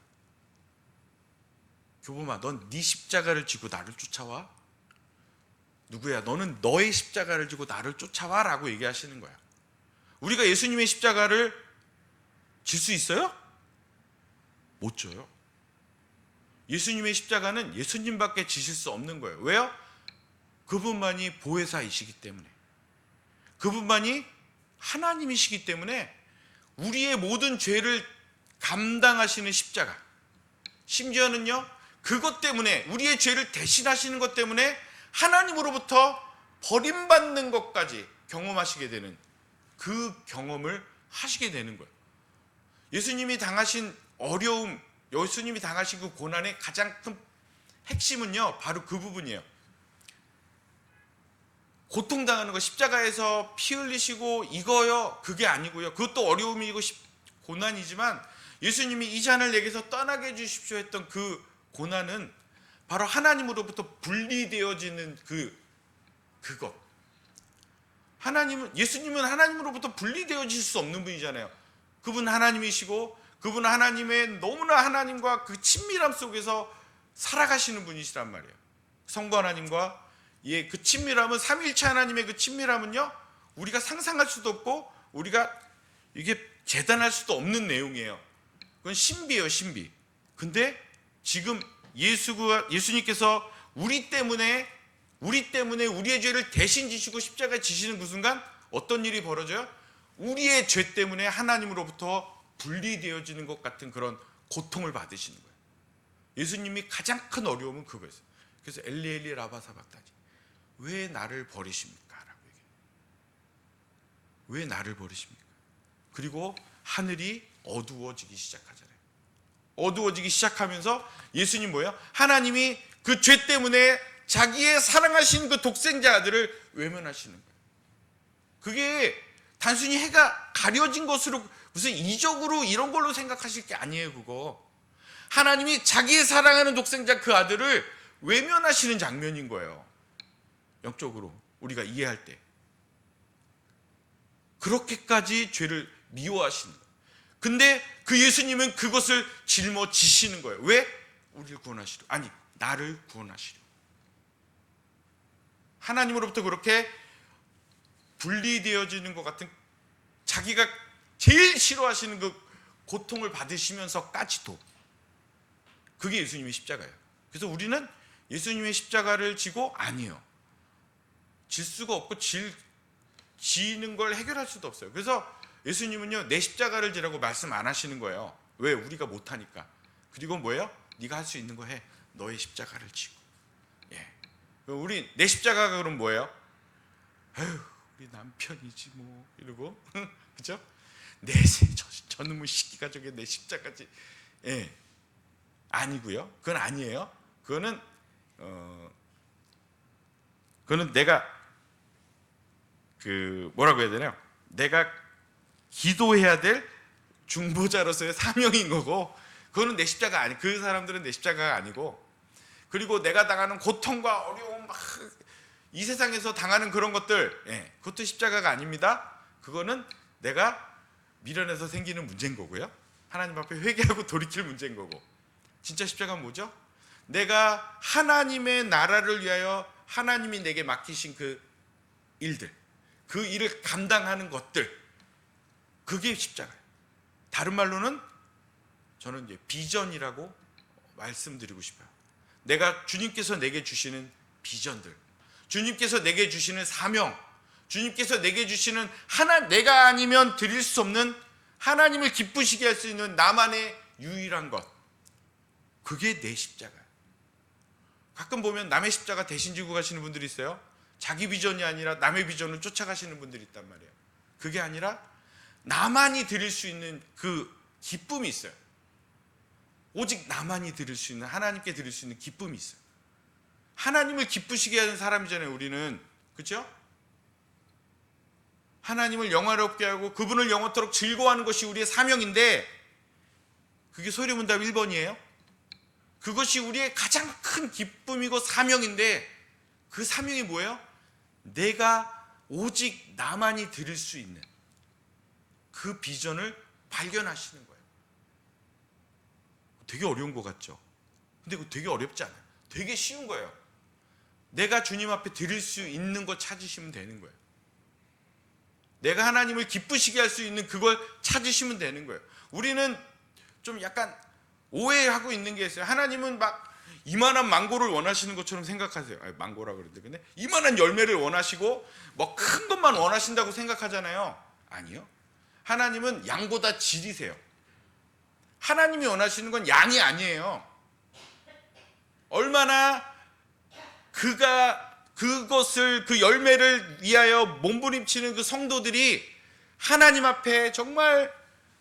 교범아, 넌 네 십자가를 지고 나를 쫓아와? 누구야? 너는 너의 십자가를 지고 나를 쫓아와 라고 얘기하시는 거야. 우리가 예수님의 십자가를 질 수 있어요? 못 져요. 예수님의 십자가는 예수님밖에 지실 수 없는 거예요. 왜요? 그분만이 보혜사이시기 때문에, 그분만이 하나님이시기 때문에 우리의 모든 죄를 감당하시는 십자가, 심지어는요, 그것 때문에, 우리의 죄를 대신하시는 것 때문에 하나님으로부터 버림받는 것까지 경험하시게 되는, 그 경험을 하시게 되는 거예요. 예수님이 당하신 어려움, 예수님이 당하신 그 고난의 가장 큰 핵심은요, 바로 그 부분이에요. 고통당하는 거, 십자가에서 피 흘리시고 이거요, 그게 아니고요. 그것도 어려움이고 고난이지만 예수님이 이 잔을 내게서 떠나게 해주십시오 했던 그 고난은 바로 하나님으로부터 분리되어지는 그것. 예수님은 하나님으로부터 분리되어질 수 없는 분이잖아요. 그분 하나님이시고, 그분은 하나님의, 너무나 하나님과 그 친밀함 속에서 살아가시는 분이시란 말이에요. 성부 하나님과 그 친밀함은, 삼위일체 하나님의 그 친밀함은요, 우리가 상상할 수도 없고 우리가 이게 재단할 수도 없는 내용이에요. 그건 신비예요, 신비. 근데 지금 예수님께서 우리 때문에 우리 때문에 우리의 죄를 대신 지시고 십자가에 지시는 그 순간 어떤 일이 벌어져요? 우리의 죄 때문에 하나님으로부터 분리되어지는 것 같은 그런 고통을 받으시는 거예요. 예수님이 가장 큰 어려움은 그거였어요. 그래서 엘리 엘리 라마 사박다니, 왜 나를 버리십니까? 라고 얘기해요. 왜 나를 버리십니까? 그리고 하늘이 어두워지기 시작하잖아요. 어두워지기 시작하면서 예수님 뭐예요? 하나님이 그 죄 때문에 자기의 사랑하신 그 독생자 아들을 외면하시는 거예요. 그게 단순히 해가 가려진 것으로 무슨 이적으로 이런 걸로 생각하실 게 아니에요. 그거 하나님이 자기의 사랑하는 독생자 그 아들을 외면하시는 장면인 거예요. 영적으로 우리가 이해할 때 그렇게까지 죄를 미워하시는 거예요. 근데 그 예수님은 그것을 짊어지시는 거예요. 왜? 우리를 구원하시려, 아니 나를 구원하시려. 하나님으로부터 그렇게 분리되어지는 것 같은 자기가 제일 싫어하시는 그 고통을 받으시면서까지도, 그게 예수님의 십자가예요. 그래서 우리는 예수님의 십자가를 지고, 아니요, 질 수가 없고 지는 걸 해결할 수도 없어요. 그래서 예수님은요, 내 십자가를 지라고 말씀 안 하시는 거예요. 왜? 우리가 못하니까. 그리고 뭐예요? 네가 할 수 있는 거 해. 너의 십자가를 지고. 예. 우리 내 십자가가 그럼 뭐예요? 아휴, 우리 남편이지 뭐 이러고 그죠? 저놈의 시기가 저게 내 십자가지. 예, 아니고요. 그건 아니에요. 그거는 내가 뭐라고 해야 되나요? 내가 기도해야 될 중보자로서의 사명인 거고, 그거는 내 십자가 아니. 그 사람들은 내 십자가가 아니고, 그리고 내가 당하는 고통과 어려움, 막 이 세상에서 당하는 그런 것들, 예, 그것도 십자가가 아닙니다. 그거는 내가 미련해서 생기는 문제인 거고요. 하나님 앞에 회개하고 돌이킬 문제인 거고. 진짜 십자가는 뭐죠? 내가 하나님의 나라를 위하여 하나님이 내게 맡기신 그 일들, 그 일을 감당하는 것들, 그게 십자가예요. 다른 말로는 저는 이제 비전이라고 말씀드리고 싶어요. 내가 주님께서 내게 주시는 비전들, 주님께서 내게 주시는 사명, 주님께서 내게 주시는 내가 아니면 드릴 수 없는 하나님을 기쁘시게 할 수 있는 나만의 유일한 것, 그게 내 십자가예요. 가끔 보면 남의 십자가 대신 지고 가시는 분들이 있어요. 자기 비전이 아니라 남의 비전을 쫓아가시는 분들이 있단 말이에요. 그게 아니라 나만이 드릴 수 있는 그 기쁨이 있어요. 오직 나만이 드릴 수 있는, 하나님께 드릴 수 있는 기쁨이 있어요. 하나님을 기쁘시게 하는 사람이잖아요, 우리는. 그렇죠? 하나님을 영화롭게 하고 그분을 영원토록 즐거워하는 것이 우리의 사명인데, 그게 소리문답 1번이에요. 그것이 우리의 가장 큰 기쁨이고 사명인데, 그 사명이 뭐예요? 내가 오직 나만이 드릴 수 있는 그 비전을 발견하시는 거예요. 되게 어려운 것 같죠? 근데 그거 되게 어렵지 않아요. 되게 쉬운 거예요. 내가 주님 앞에 드릴 수 있는 거 찾으시면 되는 거예요. 내가 하나님을 기쁘시게 할 수 있는 그걸 찾으시면 되는 거예요. 우리는 좀 약간 오해하고 있는 게 있어요. 하나님은 막 이만한 망고를 원하시는 것처럼 생각하세요. 아니, 망고라 그러는데, 근데 이만한 열매를 원하시고 뭐 큰 것만 원하신다고 생각하잖아요. 아니요. 하나님은 양보다 질이세요. 하나님이 원하시는 건 양이 아니에요. 얼마나 그것을, 그 열매를 위하여 몸부림치는 그 성도들이 하나님 앞에 정말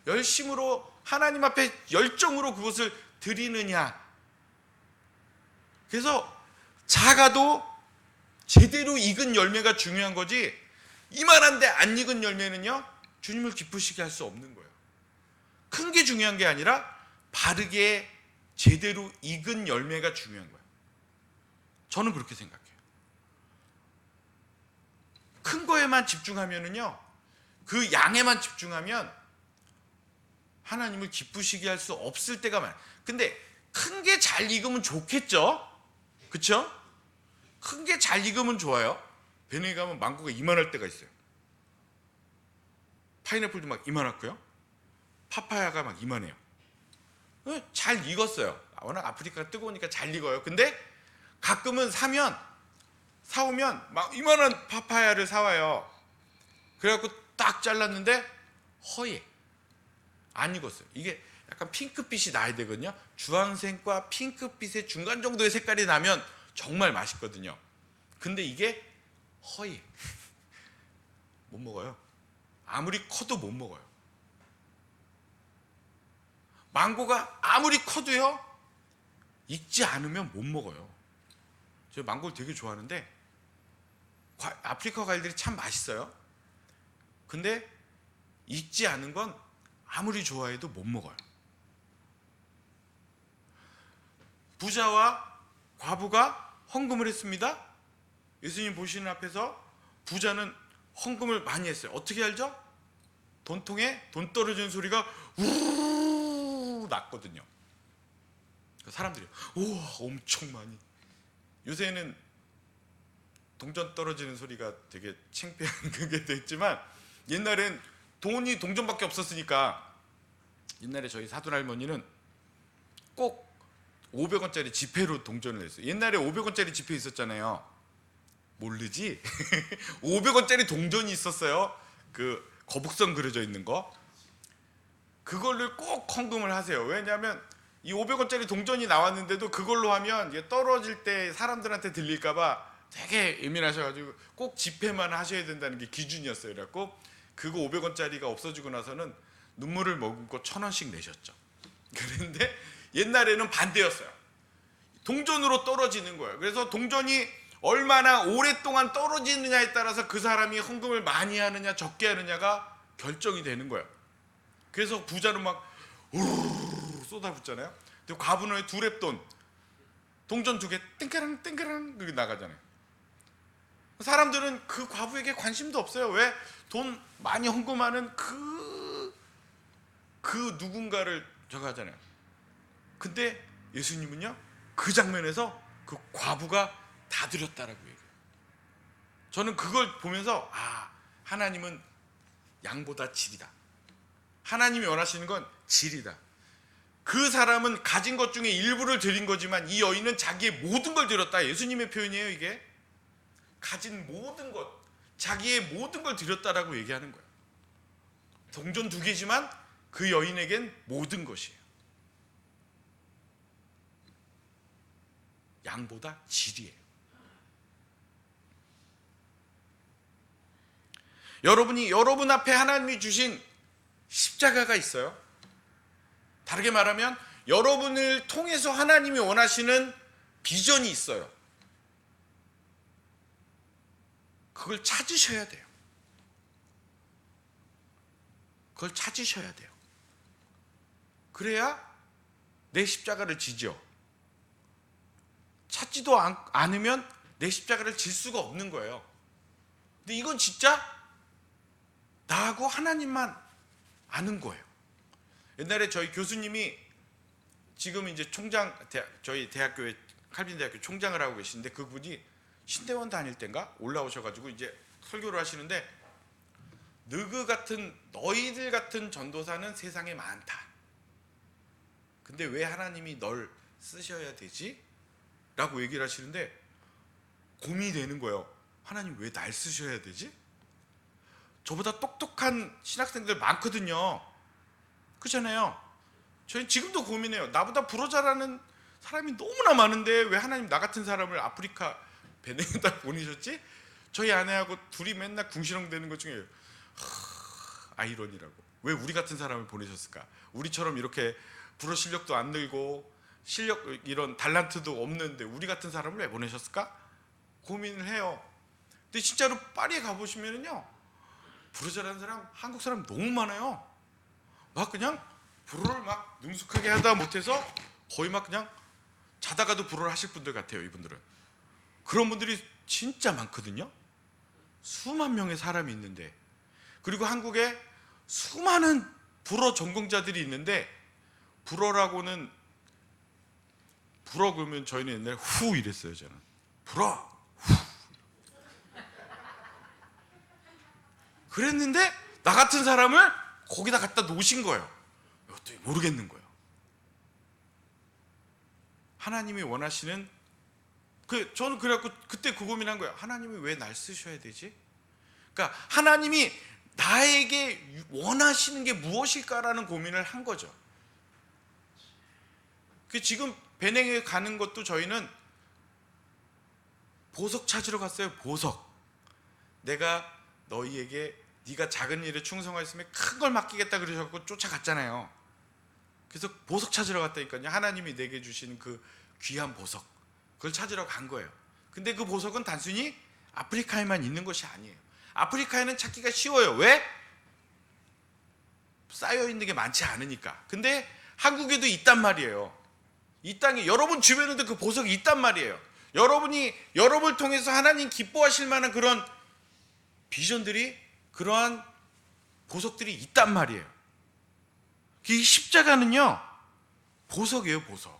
열심으로, 하나님 앞에 열정으로 그것을 드리느냐. 그래서 작아도 제대로 익은 열매가 중요한 거지, 이만한데 안 익은 열매는요, 주님을 기쁘시게 할 수 없는 거예요. 큰 게 중요한 게 아니라 바르게 제대로 익은 열매가 중요한 거예요. 저는 그렇게 생각해요. 큰 거에만 집중하면은요, 그 양에만 집중하면 하나님을 기쁘시게 할 수 없을 때가 많아요. 근데 큰 게 잘 익으면 좋겠죠? 그쵸? 큰 게 잘 익으면 좋아요. 베네에 가면 망고가 이만할 때가 있어요. 파인애플도 막 이만하고요. 파파야가 막 이만해요. 잘 익었어요. 워낙 아프리카가 뜨거우니까 잘 익어요. 근데 가끔은 사면 사오면 막 이만한 파파야를 사와요. 그래갖고 딱 잘랐는데 허예, 안 익었어요. 이게 약간 핑크빛이 나야 되거든요. 주황색과 핑크빛의 중간 정도의 색깔이 나면 정말 맛있거든요. 근데 이게 허예, 못 먹어요. 아무리 커도 못 먹어요. 망고가 아무리 커도요, 익지 않으면 못 먹어요. 저 망고를 되게 좋아하는데 아프리카 과일들이 참 맛있어요. 근데 익지 않은 건 아무리 좋아해도 못 먹어요. 부자와 과부가 헌금을 했습니다. 예수님 보시는 앞에서 부자는 헌금을 많이 했어요. 어떻게 알죠? 돈통에 돈 떨어지는 소리가 우르르 났거든요. 사람들이 우와 엄청 많이. 요새는 동전 떨어지는 소리가 되게 창피한 그게 됐지만 옛날엔 돈이 동전밖에 없었으니까 옛날에 저희 사돈 할머니는 꼭 500원짜리 지폐로 동전을 냈어요. 옛날에 500원짜리 지폐 있었잖아요. 모르지? 500원짜리 동전이 있었어요. 그 거북선 그려져 있는 거. 그걸로 꼭 헌금을 하세요. 왜냐하면 이 500원짜리 동전이 나왔는데도 그걸로 하면 이게 떨어질 때 사람들한테 들릴까봐 되게 예민하셔가지고 꼭 지폐만 하셔야 된다는 게 기준이었어요. 그래갖고 그거 500원짜리가 없어지고 나서는 눈물을 머금고 1,000원씩 내셨죠. 그런데 옛날에는 반대였어요. 동전으로 떨어지는 거예요. 그래서 동전이 얼마나 오랫동안 떨어지느냐에 따라서 그 사람이 헌금을 많이 하느냐 적게 하느냐가 결정이 되는 거예요. 그래서 부자는 막 우르르 쏟아붓잖아요. 근데 과부는 두랩돈 동전 2개 땡까랑 땡까랑 그게 나가잖아요. 사람들은 그 과부에게 관심도 없어요. 왜? 돈 많이 헌금하는 그 누군가를 저거 하잖아요. 근데 예수님은요, 그 장면에서 그 과부가 다 드렸다라고 얘기해요. 저는 그걸 보면서 하나님은 양보다 질이다. 하나님이 원하시는 건 질이다. 그 사람은 가진 것 중에 일부를 드린 거지만 이 여인은 자기의 모든 걸 드렸다. 예수님의 표현이에요. 이게 가진 모든 것, 자기의 모든 걸 드렸다라고 얘기하는 거예요. 동전 2개지만 그 여인에겐 모든 것이에요. 양보다 질이에요. 여러분 앞에 하나님이 주신 십자가가 있어요. 다르게 말하면 여러분을 통해서 하나님이 원하시는 비전이 있어요. 그걸 찾으셔야 돼요. 그걸 찾으셔야 돼요. 그래야 내 십자가를 지죠. 찾지도 않으면 내 십자가를 질 수가 없는 거예요. 근데 이건 진짜 나하고 하나님만 아는 거예요. 옛날에 저희 교수님이 지금 이제 저희 대학교에 칼빈 대학교 총장을 하고 계시는데 그분이 신대원 다닐 때인가 올라오셔가지고 이제 설교를 하시는데 너희들 같은 전도사는 세상에 많다. 근데 왜 하나님이 널 쓰셔야 되지? 라고 얘기를 하시는데 고민이 되는 거예요. 하나님 왜 날 쓰셔야 되지? 저보다 똑똑한 신학생들 많거든요. 그렇잖아요. 저희 지금도 고민해요. 나보다 불어 잘하는 사람이 너무나 많은데 왜 하나님 나 같은 사람을 아프리카 베네에다 보내셨지? 저희 아내하고 둘이 맨날 궁시렁대는 것 중에 아이러니라고. 왜 우리 같은 사람을 보내셨을까? 우리처럼 이렇게 불어 실력도 안 늘고 이런 달란트도 없는데 우리 같은 사람을 왜 보내셨을까? 고민을 해요. 근데 진짜로 파리에 가보시면은요, 불어 잘하는 사람, 한국 사람 너무 많아요. 막 그냥 불어를 막 능숙하게 하다 못해서 거의 막 그냥 자다가도 불어를 하실 분들 같아요. 이분들은 그런 분들이 진짜 많거든요. 수만 명의 사람이 있는데, 그리고 한국에 수많은 불어 전공자들이 있는데 불어 그러면 저희는 옛날에 후 이랬어요. 저는 불어 후 그랬는데 나 같은 사람을 거기다 갖다 놓으신 거예요. 이것도 모르겠는 거예요. 하나님이 원하시는 저는 그래갖고 그때 그 고민한 거예요. 하나님이 왜 날 쓰셔야 되지? 그러니까 하나님이 나에게 원하시는 게 무엇일까라는 고민을 한 거죠. 지금 베냉에 가는 것도 저희는 보석 찾으러 갔어요. 보석. 내가 너희에게 네가 작은 일에 충성하였으면 큰 걸 맡기겠다 그러셔서 쫓아갔잖아요. 그래서 보석 찾으러 갔다니까요. 하나님이 내게 주신 그 귀한 보석, 그걸 찾으러 간 거예요. 근데 그 보석은 단순히 아프리카에만 있는 것이 아니에요. 아프리카에는 찾기가 쉬워요. 왜? 쌓여 있는 게 많지 않으니까. 근데 한국에도 있단 말이에요. 이 땅에 여러분 주변에도 그 보석이 있단 말이에요. 여러분을 통해서 하나님 기뻐하실 만한 그런 비전들이, 그러한 보석들이 있단 말이에요. 이 십자가는요, 보석이에요, 보석.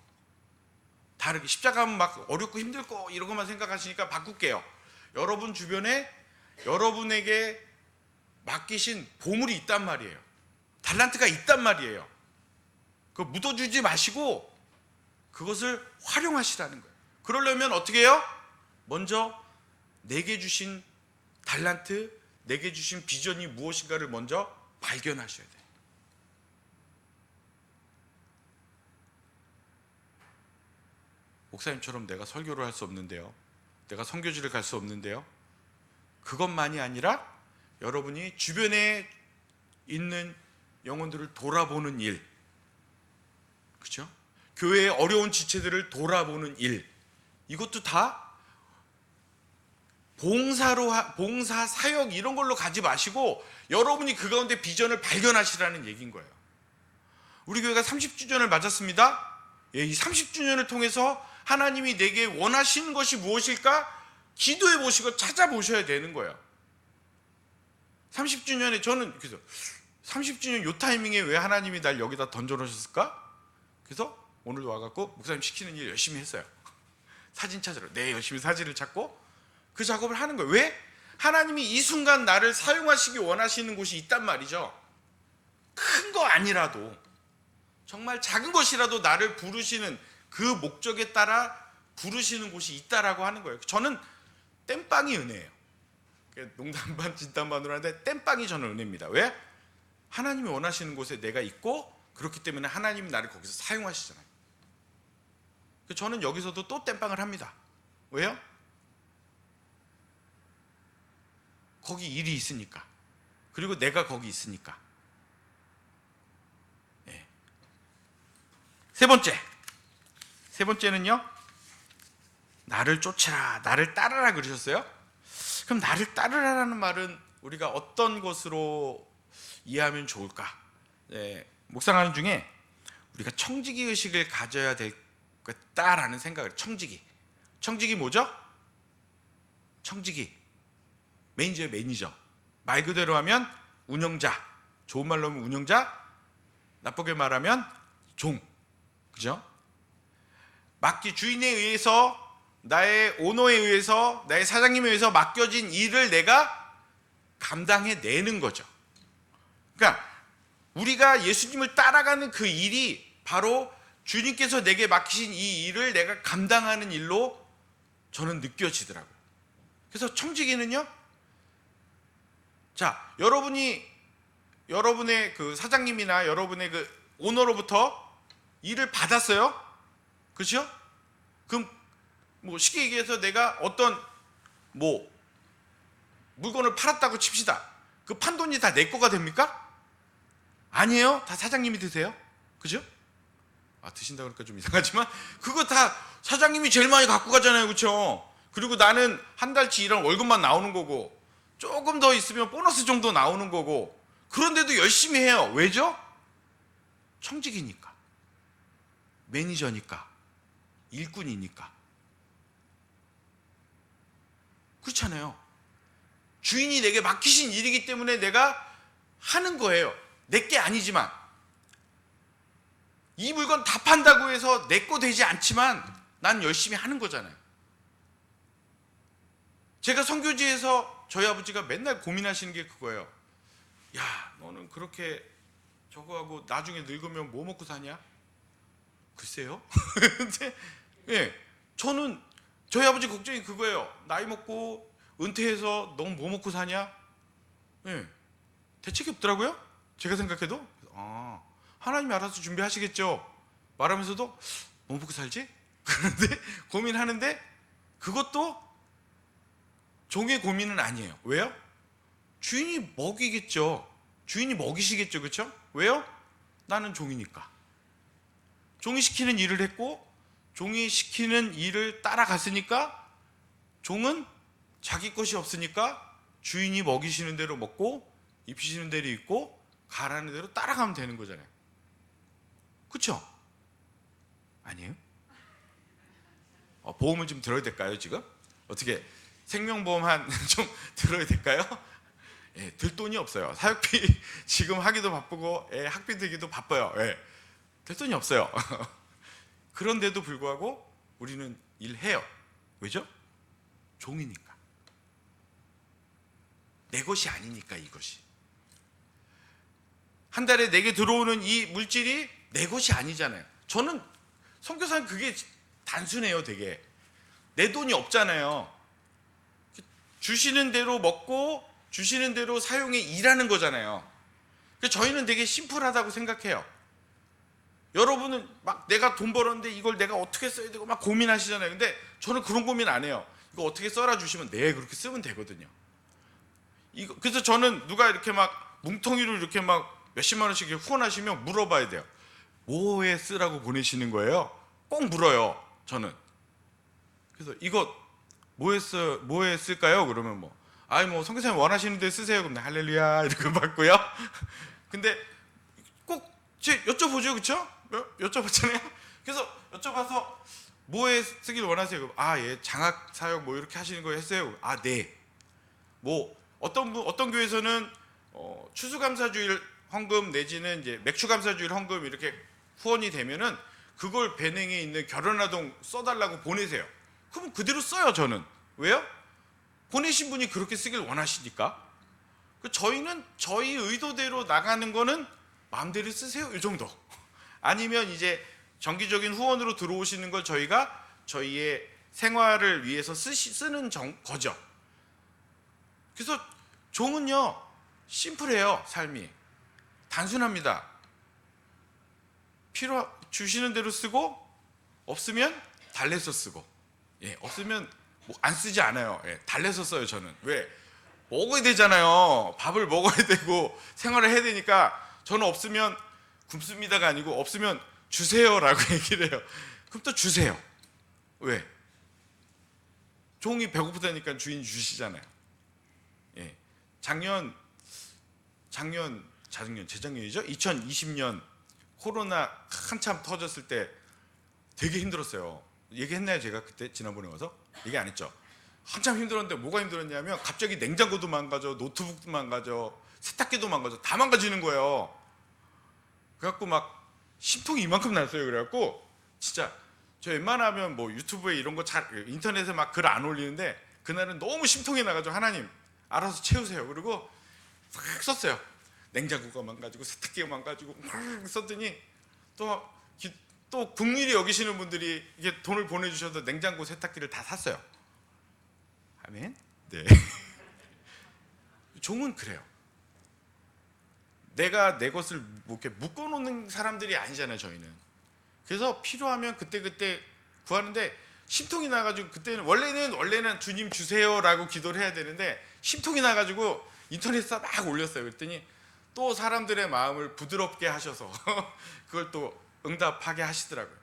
다르게 십자가는 막 어렵고 힘들고 이런 것만 생각하시니까 바꿀게요. 여러분 주변에 여러분에게 맡기신 보물이 있단 말이에요. 달란트가 있단 말이에요. 그거 묻어주지 마시고 그것을 활용하시라는 거예요. 그러려면 어떻게 해요? 먼저 내게 주신 달란트, 내게 주신 비전이 무엇인가를 먼저 발견하셔야 돼요. 목사님처럼 내가 설교를 할 수 없는데요, 내가 선교지를 갈 수 없는데요, 그것만이 아니라 여러분이 주변에 있는 영혼들을 돌아보는 일, 그렇죠? 교회의 어려운 지체들을 돌아보는 일, 이것도 다 봉사 사역 이런 걸로 가지 마시고 여러분이 그 가운데 비전을 발견하시라는 얘기인 거예요. 우리 교회가 30주년을 맞았습니다. 이 30주년을 통해서 하나님이 내게 원하시는 것이 무엇일까 기도해 보시고 찾아보셔야 되는 거예요. 30주년에 저는 그래서 30주년 요 타이밍에 왜 하나님이 날 여기다 던져놓으셨을까? 그래서 오늘 와갖고 목사님 시키는 일 열심히 했어요. 사진 찾으러 열심히 사진을 찾고 그 작업을 하는 거예요. 왜? 하나님이 이 순간 나를 사용하시기 원하시는 곳이 있단 말이죠. 큰 거 아니라도 정말 작은 것이라도 나를 부르시는 그 목적에 따라 부르시는 곳이 있다라고 하는 거예요. 저는 땜빵이 은혜예요. 농담 반 진담 반으로 하는데 땜빵이 저는 은혜입니다. 왜? 하나님이 원하시는 곳에 내가 있고 그렇기 때문에 하나님이 나를 거기서 사용하시잖아요. 저는 여기서도 또 땜빵을 합니다. 왜요? 거기 일이 있으니까. 그리고 내가 거기 있으니까. 네. 세 번째는요, 나를 쫓으라, 나를 따르라 그러셨어요. 그럼 나를 따르라라는 말은 우리가 어떤 것으로 이해하면 좋을까? 묵상하는 중에 우리가 청지기 의식을 가져야 되겠다라는 생각을. 청지기 뭐죠? 청지기 매니저. 말 그대로 하면 운영자. 좋은 말로 하면 운영자, 나쁘게 말하면 종. 그죠? 주인에 의해서, 나의 오너에 의해서, 나의 사장님에 의해서 맡겨진 일을 내가 감당해내는 거죠. 그러니까 우리가 예수님을 따라가는 그 일이 바로 주님께서 내게 맡기신 이 일을 내가 감당하는 일로 저는 느껴지더라고요. 그래서 청지기는요, 자, 여러분의 그 사장님이나 여러분의 그 오너로부터 일을 받았어요. 그렇죠? 그럼 쉽게 얘기해서 내가 어떤 물건을 팔았다고 칩시다. 그 판돈이 다 내 거가 됩니까? 아니에요. 다 사장님이 드세요. 그죠? 드신다 그러니까 좀 이상하지만 그거 다 사장님이 제일 많이 갖고 가잖아요. 그렇죠? 그리고 나는 한 달치 일한 월급만 나오는 거고 조금 더 있으면 보너스 정도 나오는 거고, 그런데도 열심히 해요. 왜죠? 청직이니까, 매니저니까, 일꾼이니까. 그렇잖아요. 주인이 내게 맡기신 일이기 때문에 내가 하는 거예요. 내게 아니지만. 이 물건 다 판다고 해서 내 거 되지 않지만 난 열심히 하는 거잖아요. 제가 선교지에서 저희 아버지가 맨날 고민하시는 게 그거예요. 야, 너는 그렇게 저거 하고 나중에 늙으면 뭐 먹고 사냐? 글쎄요. 근데 저는 저희 아버지 걱정이 그거예요. 나이 먹고 은퇴해서 너무 뭐 먹고 사냐? 예, 대책이 없더라고요. 제가 생각해도 하나님이 알아서 준비하시겠죠 말하면서도 뭐 먹고 살지? 그런데 고민하는데 그것도 종의 고민은 아니에요. 왜요? 주인이 먹이겠죠. 주인이 먹이시겠죠. 그렇죠? 왜요? 나는 종이니까. 종이 시키는 일을 했고 종이 시키는 일을 따라갔으니까 종은 자기 것이 없으니까 주인이 먹이시는 대로 먹고 입히시는 대로 입고 가라는 대로 따라가면 되는 거잖아요. 그렇죠? 아니에요? 보험을 좀 들어야 될까요 지금? 어떻게 생명보험 좀 들어야 될까요? 예, 들 돈이 없어요. 사육비 지금 하기도 바쁘고 학비 들기도 바빠요. 예, 들 돈이 없어요. 그런데도 불구하고 우리는 일해요. 왜죠? 종이니까. 내 것이 아니니까. 이것이 한 달에 내게 들어오는 이 물질이 내 것이 아니잖아요. 저는 선교사는 그게 단순해요. 되게 내 돈이 없잖아요. 주시는 대로 먹고 주시는 대로 사용해 일하는 거잖아요. 저희는 되게 심플하다고 생각해요. 여러분은 막 내가 돈 벌었는데 이걸 내가 어떻게 써야 되고 막 고민하시잖아요. 근데 저는 그런 고민 안 해요. 이거 어떻게 써라 주시면 네 그렇게 쓰면 되거든요. 그래서 저는 누가 이렇게 막 뭉텅이로 이렇게 막 몇십만 원씩 후원하시면 물어봐야 돼요. 뭐에 쓰라고 보내시는 거예요? 꼭 물어요. 저는. 그래서 이거 뭐에 쓸까요? 그러면 뭐 선교사님 원하시는 데 쓰세요. 그럼 할렐루야 이렇게 받고요. 근데 꼭 여쭤보죠. 그렇죠? 여쭤봤잖아요. 그래서 여쭤봐서 뭐에 쓰길 원하세요? 예, 장학 사역 뭐 이렇게 하시는 거 했어요. 네. 뭐 어떤 교회에서는 추수감사주일 헌금 내지는 이제 맥주감사주일 헌금 이렇게 후원이 되면은 그걸 배낭에 있는 결혼아동 써달라고 보내세요. 그럼 그대로 써요. 저는. 왜요? 보내신 분이 그렇게 쓰길 원하시니까. 저희는 저희 의도대로 나가는 거는 마음대로 쓰세요. 이 정도. 아니면 이제 정기적인 후원으로 들어오시는 걸 저희가 저희의 생활을 위해서 쓰는 거죠. 그래서 종은요 심플해요. 삶이 단순합니다. 주시는 대로 쓰고 없으면 달래서 쓰고 없으면 안 쓰지 않아요. 달래서 써요. 저는. 왜? 먹어야 되잖아요. 밥을 먹어야 되고 생활을 해야 되니까 저는 없으면 굶습니다가 아니고 없으면 주세요라고 얘기를 해요. 그럼 또 주세요. 왜? 종이 배고프다니까 주인이 주시잖아요. 재작년이죠? 2020년 코로나 한참 터졌을 때 되게 힘들었어요. 얘기했나요? 제가 그때 지난번에 와서? 얘기 안 했죠? 한참 힘들었는데 뭐가 힘들었냐면 갑자기 냉장고도 망가져, 노트북도 망가져, 세탁기도 망가져, 다 망가지는 거예요. 그래갖고 막 심통이 이만큼 났어요. 그래갖고 진짜 저 웬만하면 뭐 유튜브에 이런 거 인터넷에 막 글 안 올리는데 그날은 너무 심통이 나가지고 하나님 알아서 채우세요. 그리고 싹 썼어요. 냉장고가 망가지고 세탁기가 망가지고 막 썼더니 또 국민이 여기시는 분들이 이게 돈을 보내주셔서 냉장고 세탁기를 다 샀어요. 아멘. 네. 종은 그래요. 내가 내 것을 뭐 이렇게 묶어놓는 사람들이 아니잖아요. 저희는. 그래서 필요하면 그때 구하는데 심통이 나가지고 그때는 원래는 주님 주세요라고 기도를 해야 되는데 심통이 나가지고 인터넷에 막 올렸어요. 그랬더니 또 사람들의 마음을 부드럽게 하셔서 그걸 또 응답하게 하시더라고요.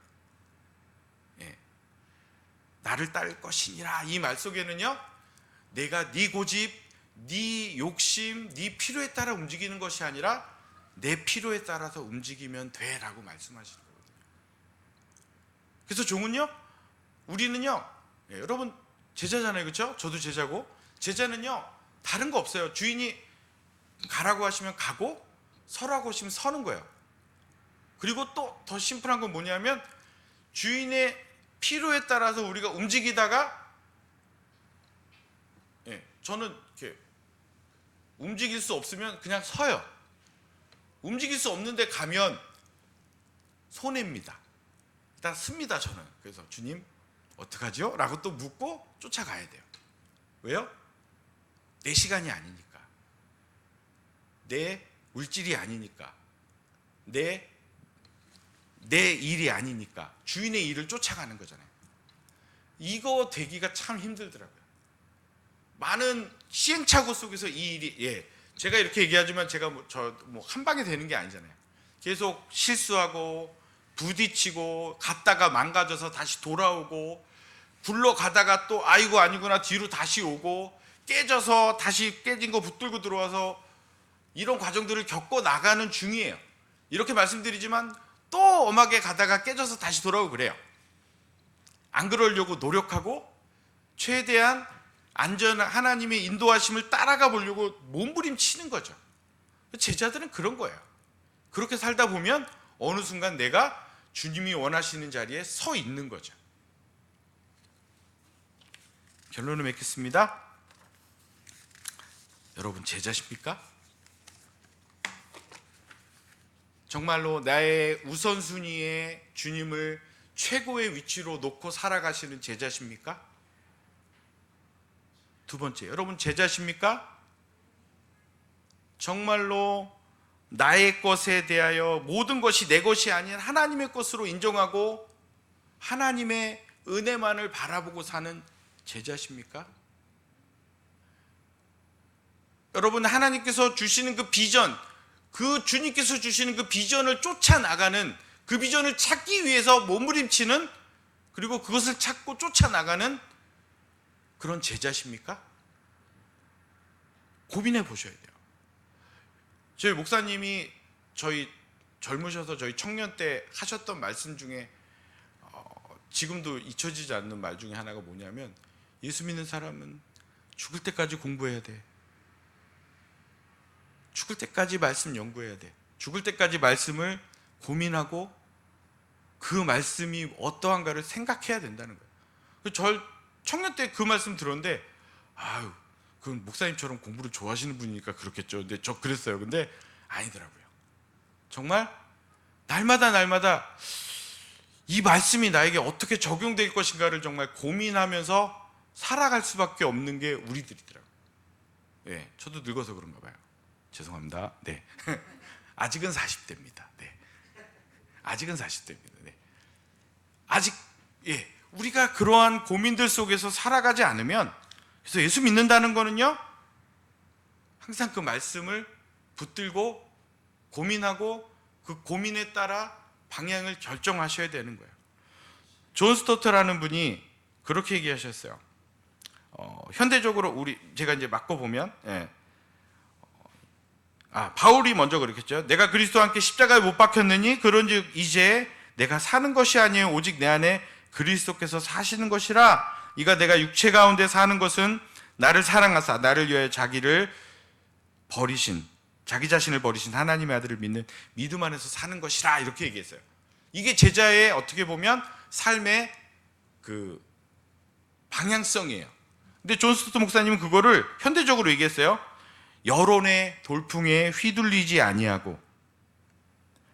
나를 따를 것이니라 이 말 속에는요 내가 네 고집, 네 욕심, 네 필요에 따라 움직이는 것이 아니라 내 필요에 따라서 움직이면 돼라고 말씀하시는 거거든요. 그래서 종은요 우리는요 여러분 제자잖아요. 그렇죠? 저도 제자고 제자는요 다른 거 없어요. 주인이 가라고 하시면 가고 서라고 하시면 서는 거예요. 그리고 또 더 심플한 건 뭐냐면 주인의 필요에 따라서 우리가 움직이다가 저는 이렇게 움직일 수 없으면 그냥 서요. 움직일 수 없는데 가면 손해입니다. 일단 씁니다. 저는. 그래서 주님 어떡하죠? 라고 또 묻고 쫓아가야 돼요. 왜요? 내 시간이 아니니까, 내 물질이 아니니까, 내 일이 아니니까 주인의 일을 쫓아가는 거잖아요. 이거 되기가 참 힘들더라고요. 많은 시행착오 속에서 이 일이, 제가 이렇게 얘기하지만 제가 한 방에 되는 게 아니잖아요. 계속 실수하고 부딪히고 갔다가 망가져서 다시 돌아오고, 굴러가다가 또 아이고 아니구나 뒤로 다시 오고, 깨져서 다시 깨진 거 붙들고 들어와서 이런 과정들을 겪어 나가는 중이에요. 이렇게 말씀드리지만 또 엄하게 가다가 깨져서 다시 돌아오고 그래요. 안 그러려고 노력하고 최대한 안전한 하나님의 인도하심을 따라가 보려고 몸부림치는 거죠. 제자들은 그런 거예요. 그렇게 살다 보면 어느 순간 내가 주님이 원하시는 자리에 서 있는 거죠. 결론을 맺겠습니다. 여러분 제자십니까? 정말로 나의 우선순위에 주님을 최고의 위치로 놓고 살아가시는 제자십니까? 두 번째, 여러분 제자십니까? 정말로 나의 것에 대하여 모든 것이 내 것이 아닌 하나님의 것으로 인정하고 하나님의 은혜만을 바라보고 사는 제자십니까? 여러분, 하나님께서 주시는 그 비전, 그 주님께서 주시는 그 비전을 쫓아나가는, 그 비전을 찾기 위해서 몸부림치는, 그리고 그것을 찾고 쫓아나가는 그런 제자십니까? 고민해 보셔야 돼요. 저희 목사님이 저희 젊으셔서 저희 청년 때 하셨던 말씀 중에 지금도 잊혀지지 않는 말 중에 하나가 뭐냐면, 예수 믿는 사람은 죽을 때까지 공부해야 돼. 죽을 때까지 말씀 연구해야 돼. 죽을 때까지 말씀을 고민하고 그 말씀이 어떠한가를 생각해야 된다는 거예요. 저 청년 때 그 말씀 들었는데, 아유, 그건 목사님처럼 공부를 좋아하시는 분이니까 그렇겠죠. 근데 저 그랬어요. 근데 아니더라고요. 정말 날마다 이 말씀이 나에게 어떻게 적용될 것인가를 정말 고민하면서 살아갈 수밖에 없는 게 우리들이더라고요. 네, 저도 늙어서 그런가 봐요. 죄송합니다. 네. 아직은 40대입니다. 네. 아직은 40대입니다. 네. 아직, 우리가 그러한 고민들 속에서 살아가지 않으면, 그래서 예수 믿는다는 거는요, 항상 그 말씀을 붙들고 고민하고 그 고민에 따라 방향을 결정하셔야 되는 거예요. 존 스토트라는 분이 그렇게 얘기하셨어요. 현대적으로 제가 이제 맞고 보면, 바울이 먼저 그렇겠죠. 내가 그리스도와 함께 십자가에 못 박혔느니 그런즉 이제 내가 사는 것이 아니에요 오직 내 안에 그리스도께서 사시는 것이라. 이가 내가 육체 가운데 사는 것은 나를 사랑하사 나를 위하여 자기를 버리신, 자기 자신을 버리신 하나님의 아들을 믿는 믿음 안에서 사는 것이라, 이렇게 얘기했어요. 이게 제자의 어떻게 보면 삶의 그 방향성이에요. 근데 존 스토트 목사님은 그거를 현대적으로 얘기했어요. 여론의 돌풍에 휘둘리지 아니하고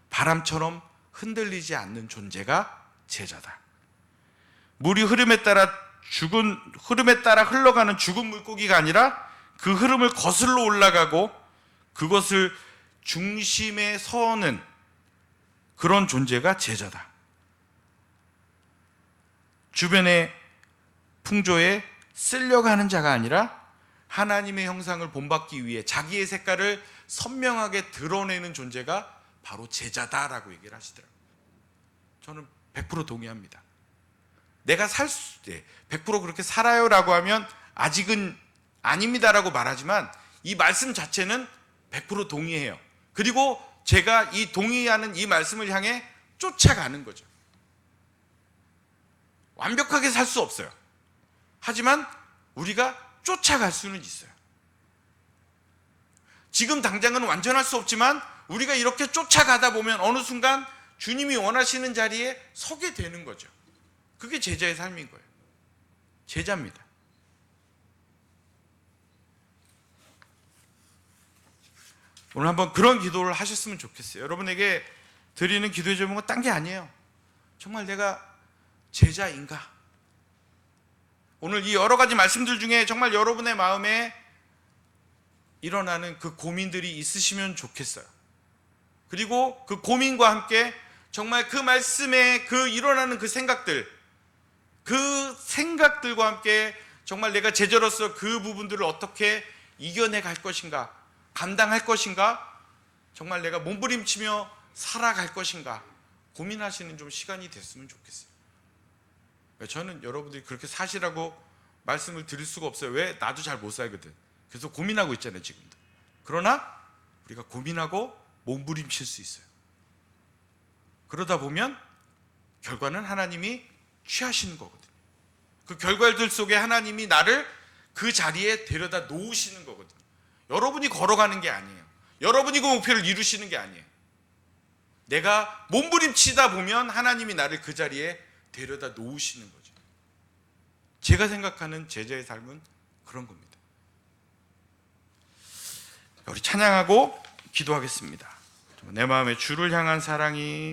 바람처럼 흔들리지 않는 존재가 제자다. 물이 흐름에 따라 흘러가는 죽은 물고기가 아니라 그 흐름을 거슬러 올라가고 그것을 중심에 서는 그런 존재가 제자다. 주변의 풍조에 쓸려가는 자가 아니라 하나님의 형상을 본받기 위해 자기의 색깔을 선명하게 드러내는 존재가 바로 제자다라고 얘기를 하시더라고요. 저는 100% 동의합니다. 내가 100% 그렇게 살아요라고 하면 아직은 아닙니다라고 말하지만 이 말씀 자체는 100% 동의해요. 그리고 제가 이 동의하는 이 말씀을 향해 쫓아가는 거죠. 완벽하게 살 수 없어요. 하지만 우리가 쫓아갈 수는 있어요. 지금 당장은 완전할 수 없지만 우리가 이렇게 쫓아가다 보면 어느 순간 주님이 원하시는 자리에 서게 되는 거죠. 그게 제자의 삶인 거예요. 제자입니다. 오늘 한번 그런 기도를 하셨으면 좋겠어요. 여러분에게 드리는 기도의 제목은 딴 게 아니에요. 정말 내가 제자인가? 오늘 이 여러 가지 말씀들 중에 정말 여러분의 마음에 일어나는 그 고민들이 있으시면 좋겠어요. 그리고 그 고민과 함께 정말 그 말씀에 그 일어나는 그 생각들과 함께 정말 내가 제자로서 그 부분들을 어떻게 이겨내 갈 것인가, 감당할 것인가, 정말 내가 몸부림치며 살아갈 것인가 고민하시는 좀 시간이 됐으면 좋겠어요. 저는 여러분들이 그렇게 사시라고 말씀을 드릴 수가 없어요. 왜? 나도 잘 못 살거든. 그래서 고민하고 있잖아요, 지금도. 그러나 우리가 고민하고 몸부림칠 수 있어요. 그러다 보면 결과는 하나님이 취하시는 거거든요. 그 결과들 속에 하나님이 나를 그 자리에 데려다 놓으시는 거거든요. 여러분이 걸어가는 게 아니에요. 여러분이 그 목표를 이루시는 게 아니에요. 내가 몸부림치다 보면 하나님이 나를 그 자리에 데려다 놓으시는 거죠. 제가 생각하는 제자의 삶은 그런 겁니다. 우리 찬양하고 기도하겠습니다. 내 마음에 주를 향한 사랑이